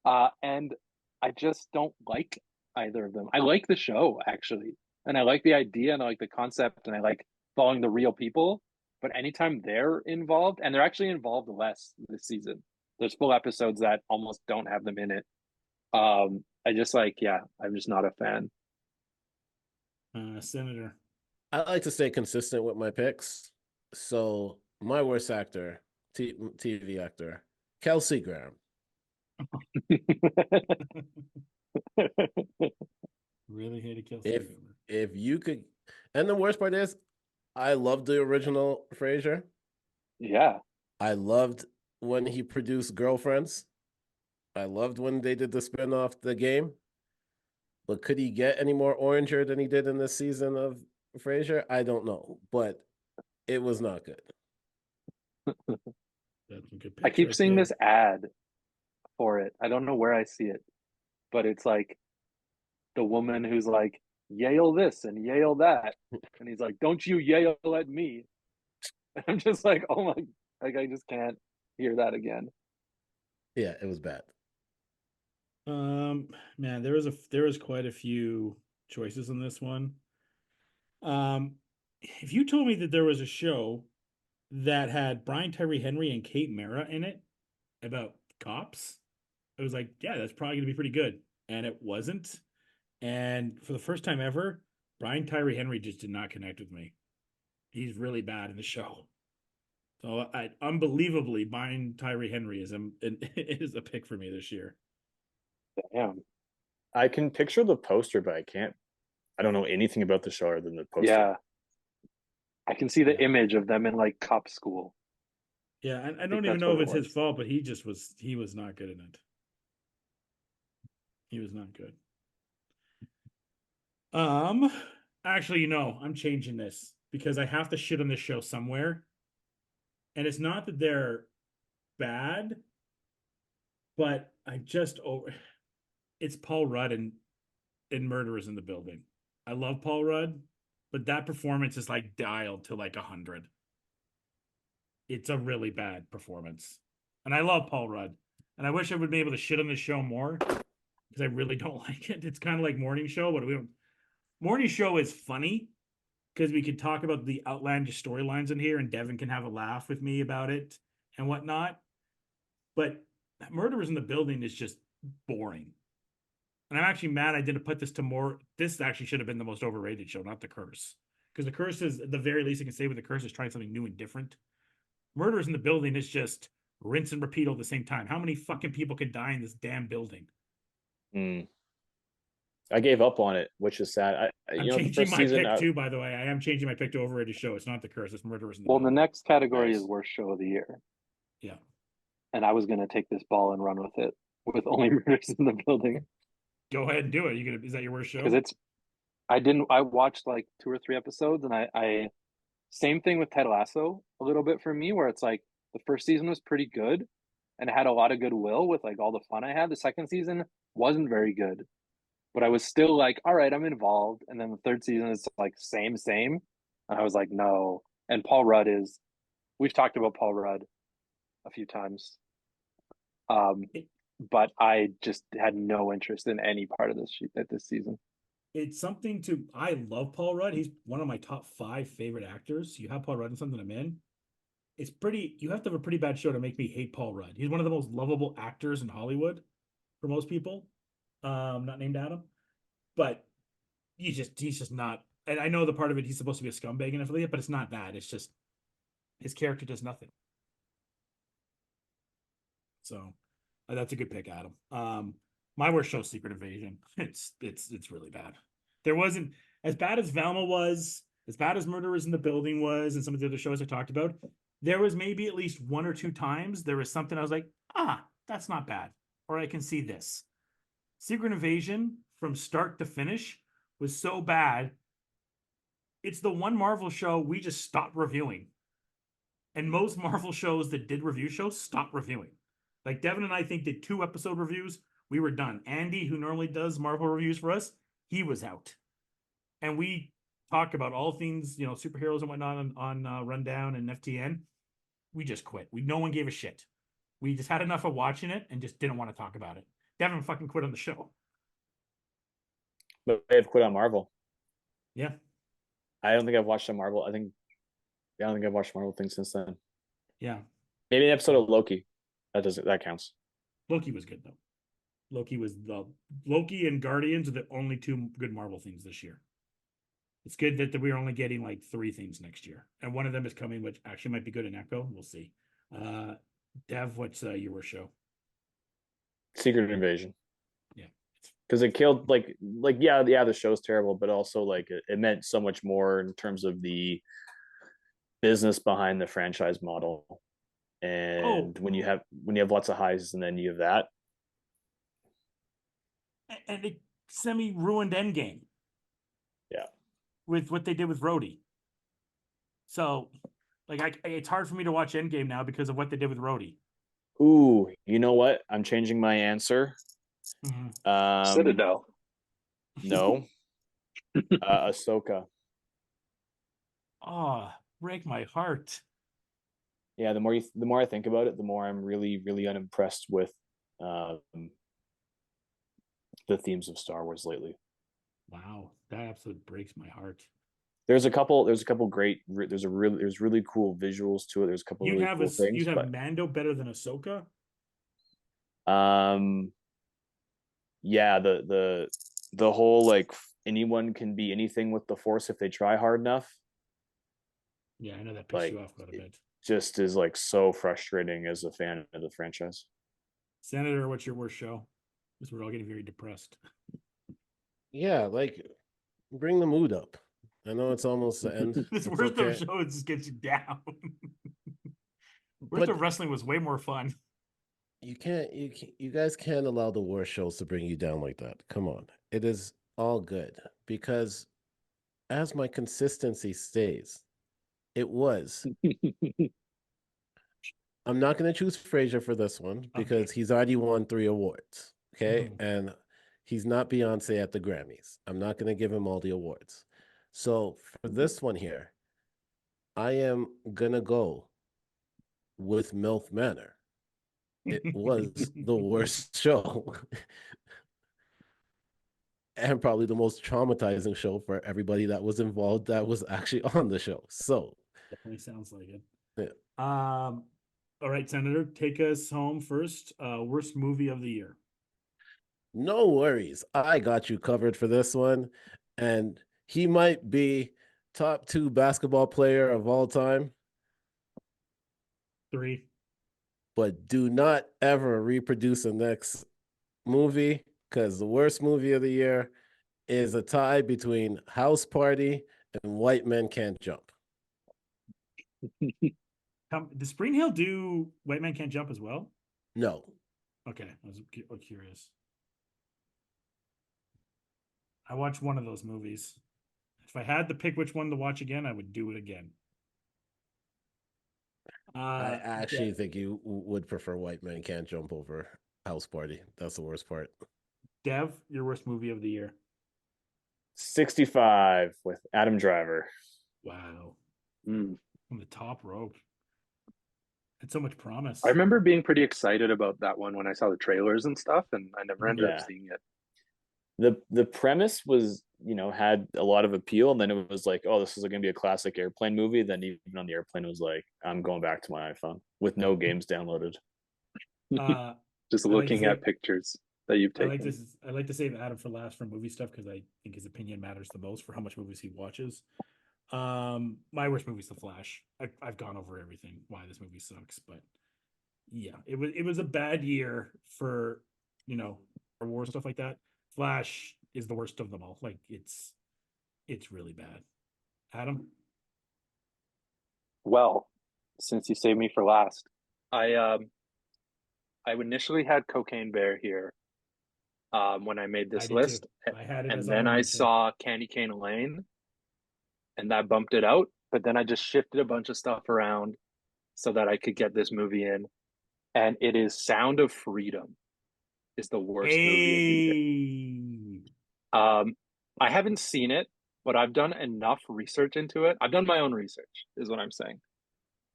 And I just don't like either of them. I like the show actually, and I like the idea, and I like the concept, and I like following the real people. But anytime they're involved, and they're actually involved less this season. There's full episodes that almost don't have them in it. I just I'm just not a fan. Senator. I like to stay consistent with my picks. So my worst actor, TV actor, Kelsey Graham. Really hated Kelsey. If you could, and the worst part is, I loved the original Frasier. Yeah, I loved when he produced Girlfriends. I loved when they did the spinoff, The Game. But could he get any more oranger than he did in this season of Frasier? I don't know, but it was not good. That's a good I picks keep right seeing there. this ad for it. I don't know where I see it, but it's like the woman who's like, Yale this and Yale that. And he's like, don't you Yale at me. And I'm just like, oh my, like, I just can't hear that again. Yeah, it was bad. Man, there was quite a few choices in this one. If you told me that there was a show that had Brian Tyree Henry and Kate Mara in it about cops, I was like, yeah, that's probably gonna be pretty good. And it wasn't. And for the first time ever, Brian Tyree Henry just did not connect with me. He's really bad in the show. So unbelievably, Brian Tyree Henry is is a pick for me this year. Damn. I can picture the poster, but I don't know anything about the show other than the poster. Yeah. I can see the image of them in like cop school. Yeah, I don't even know if it's his fault, but he was not good in it. He was not good. Actually, I'm changing this because I have to shit on this show somewhere. And it's not that they're bad, but it's Paul Rudd in Murderers in the Building. I love Paul Rudd, but that performance is like dialed to like 100. It's a really bad performance. And I love Paul Rudd. And I wish I would be able to shit on this show more because I really don't like it. It's kind of like Morning Show, but Morning Show is funny because we can talk about the outlandish storylines in here and Devan can have a laugh with me about it and whatnot. But Murderers in the Building is just boring. And I'm actually mad I didn't put this to more. This actually should have been the most overrated show, not The Curse. Because The Curse is the very least I can say with The Curse is trying something new and different. Murders in the Building is just rinse and repeat all at the same time. How many fucking people can die in this damn building? I gave up on it, which is sad. I'm changing my pick too, by the way. I am changing my pick to overrated show. It's not The Curse. It's Murderers in the Building. Well, the next category is worst show of the year. Yeah. And I was going to take this ball and run with it with only Murders in the Building. Go ahead and do it. Is that your worst show? Because I watched like 2 or 3 episodes, and I same thing with Ted Lasso a little bit for me, where it's like the first season was pretty good and it had a lot of goodwill with like all the fun I had. The second season wasn't very good, but I was still like, all right, I'm involved. And then the third season is like same. And I was like, no. And we've talked about Paul Rudd a few times. But I just had no interest in any part of this season. It's something I love Paul Rudd. He's one of my top 5 favorite actors. You have Paul Rudd in something I'm in. You have to have a pretty bad show to make me hate Paul Rudd. He's one of the most lovable actors in Hollywood for most people. Not named Adam, but he's just not. And I know the part of it, he's supposed to be a scumbag and affiliate, but it's not that. It's just his character does nothing. So that's a good pick, Adam. My worst show, Secret Invasion. It's really bad. There wasn't as bad as Velma was, as bad as Murderers in the Building was, and some of the other shows I talked about. There was maybe at least 1 or 2 times there was something I was like, that's not bad, or I can see this. Secret Invasion from start to finish was so bad. It's the one Marvel show we just stopped reviewing. And most Marvel shows that did review shows stopped reviewing. Like Devan and I think did 2 episode reviews. We were done. Andy, who normally does Marvel reviews for us, he was out. And we talk about all things, superheroes and whatnot on Rundown and FTN. We just quit. No one gave a shit. We just had enough of watching it and just didn't want to talk about it. Devan fucking quit on the show. But they've quit on Marvel. Yeah. I don't think I've watched a Marvel. I don't think I've watched Marvel things since then. Yeah. Maybe an episode of Loki. That counts. Loki was good though. Loki and Guardians are the only two good Marvel things this year. It's good that we're only getting like 3 things next year, and one of them is coming, which actually might be good in Echo. We'll see. Dev, what's your show? Secret Invasion. Yeah, because it killed the show's terrible, but also like it meant so much more in terms of the business behind the franchise model. And when you have lots of highs and then you have that, and it semi ruined Endgame. Yeah, with what they did with Rhodey. So, like, it's hard for me to watch Endgame now because of what they did with Rhodey. Ooh, you know what? I'm changing my answer. Citadel. No. Ahsoka. Oh, break my heart. Yeah, the more I think about it, the more I'm really, really unimpressed with the themes of Star Wars lately. Wow, that absolutely breaks my heart. There's really cool visuals to it. There's a couple really cool things. You'd have Mando better than Ahsoka? Yeah, the whole like anyone can be anything with the Force if they try hard enough. Yeah, I know that pissed you off quite a bit. Just is like so frustrating as a fan of the franchise. Senator, what's your worst show? Because we're all getting very depressed. Yeah, like bring the mood up. I know it's almost the end. This worst of show just gets you down. Worst of wrestling was way more fun. You guys can't allow the worst shows to bring you down like that. Come on. It is all good because as my consistency stays, it was. I'm not going to choose Frasier for this one because he's already won 3 awards. Okay. And he's not Beyonce at the Grammys. I'm not going to give him all the awards. So for this one here, I am going to go with MILF Manor. It was the worst show. And probably the most traumatizing show for everybody that was involved that was actually on the show. So definitely sounds like it. Yeah. All right, Senator, take us home first. Worst movie of the year. No worries. I got you covered for this one. And he might be top 2 basketball player of all time. 3. But do not ever reproduce the next movie because the worst movie of the year is a tie between House Party and White Men Can't Jump. Does Spring Hill do White Man Can't Jump as well? No. Okay, I was curious. I watched one of those movies. If I had to pick which one to watch again, I would do it again. I actually think you would prefer White Men Can't Jump over House Party. That's the worst part. Dev, your worst movie of the year. 65 with Adam Driver. Wow. On the top rope. Had so much promise. I remember being pretty excited about that one when I saw the trailers and stuff, and I never ended up seeing it. The premise was, had a lot of appeal, and then it was like, oh, this is going to be a classic airplane movie. Then even on the airplane, it was like, I'm going back to my iPhone with no games downloaded. Just looking at pictures that you've taken. I like to save Adam for last for movie stuff because I think his opinion matters the most for how much movies he watches. My worst movie is The Flash. I've gone over everything why this movie sucks, but yeah, it was a bad year for war stuff like that. Flash is the worst of them all. Like it's really bad. Adam? Well, since you saved me for last, I initially had Cocaine Bear here when I made this list. I had it and then I saw Candy Cane Lane and that bumped it out. But then I just shifted a bunch of stuff around so that I could get this movie in. And it is Sound of Freedom is the worst movie of the year. I haven't seen it, but I've done enough research into it. I've done my own research, is what I'm saying.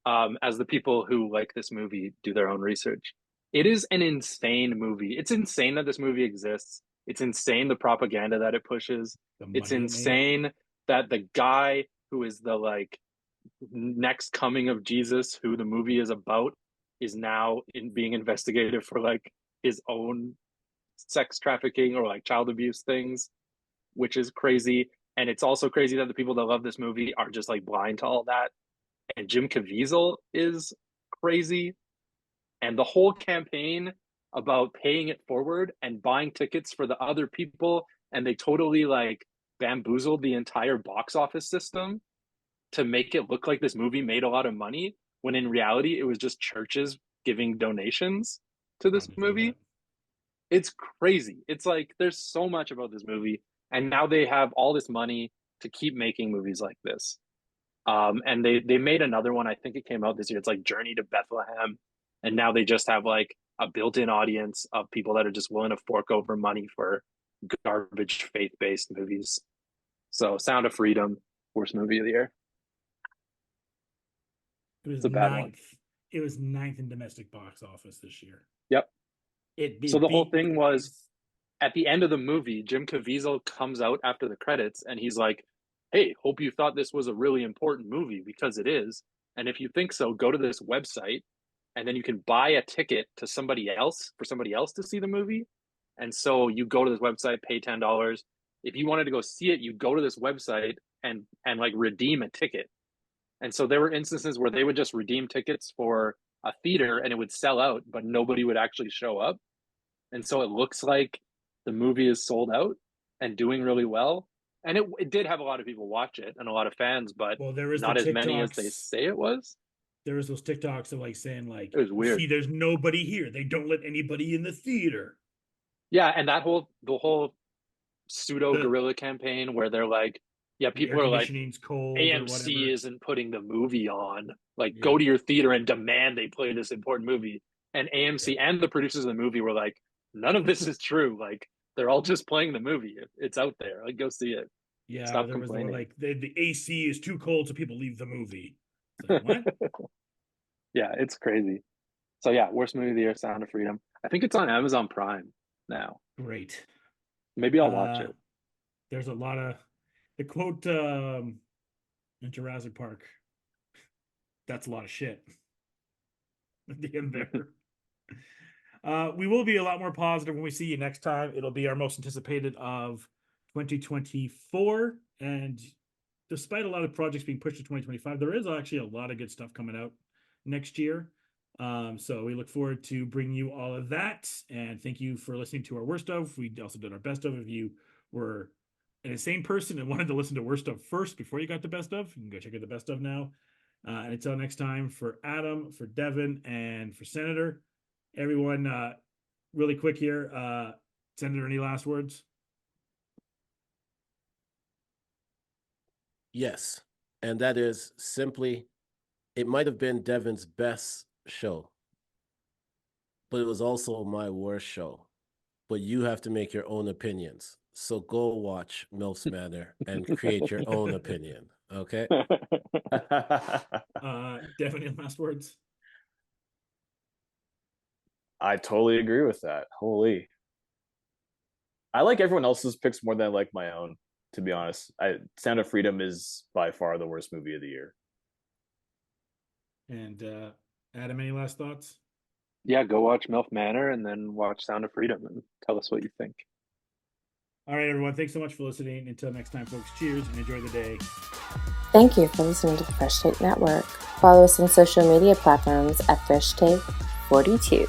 As the people who like this movie do their own research. It is an insane movie. It's insane that this movie exists. It's insane the propaganda that it pushes. It's insane that the guy who is the like next coming of Jesus, who the movie is about, is now being investigated for like his own sex trafficking or like child abuse things, which is crazy. And it's also crazy that the people that love this movie are just like blind to all that. And Jim Caviezel is crazy. And the whole campaign about paying it forward and buying tickets for the other people, and they totally like bamboozled the entire box office system to make it look like this movie made a lot of money, when in reality it was just churches giving donations to this movie. It's crazy. It's like there's so much about this movie, and now they have all this money to keep making movies like this. And they made another one. I think it came out this year. It's like Journey to Bethlehem, and now they just have like a built-in audience of people that are just willing to fork over money for garbage faith-based movies. So Sound of Freedom, worst movie of the year. It's a bad one. It was ninth in domestic box office this year. Yep. So the whole thing was, at the end of the movie, Jim Caviezel comes out after the credits and he's like, hey, hope you thought this was a really important movie, because it is. And if you think so, go to this website and then you can buy a ticket to somebody else for somebody else to see the movie. And so you go to this website, pay $10. If you wanted to go see it, you go to this website and like redeem a ticket. And so there were instances where they would just redeem tickets for a theater and it would sell out, but nobody would actually show up. And so it looks like the movie is sold out and doing really well. And it did have a lot of people watch it and a lot of fans, but not as many as they say it was. There was those TikToks of like saying like, it was weird. See, there's nobody here. They don't let anybody in the theater. Yeah, and the whole pseudo guerrilla campaign where they're like, yeah, people are like, AMC isn't putting the movie on. Like, go to your theater and demand they play this important movie. And AMC and the producers of the movie were like, none of this is true. Like, they're all just playing the movie. It's out there. Like, go see it. Yeah, stop there complaining. Was like the AC is too cold, so people leave the movie. Like, what? Yeah, it's crazy. So yeah, worst movie of the year, Sound of Freedom. I think it's on Amazon Prime now. Great. Maybe I'll watch it. There's a lot of the quote in Jurassic Park. That's a lot of shit. At the end there. We will be a lot more positive when we see you next time. It'll be our most anticipated of 2024. And despite a lot of projects being pushed to 2025, there is actually a lot of good stuff coming out next year. So we look forward to bringing you all of that. And thank you for listening to our worst of. We also did our best of. If you were an insane person and wanted to listen to worst of first before you got to best of, you can go check out the best of now. And until next time, for Adam, for Devan, and for Senator, everyone, really quick here, Senator, any last words? Yes, and that is simply, it might have been Devan's best show, but it was also my worst show. But you have to make your own opinions. So go watch MILF's Manor and create your own opinion. Okay? Definitely last words. I totally agree with that. Holy. I like everyone else's picks more than I like my own, to be honest. Sound of Freedom is by far the worst movie of the year. And Adam, any last thoughts? Yeah, go watch MILF Manor and then watch Sound of Freedom and tell us what you think. All right, everyone. Thanks so much for listening. Until next time, folks, cheers and enjoy the day. Thank you for listening to the Fresh Take Network. Follow us on social media platforms at Fresh Take 42.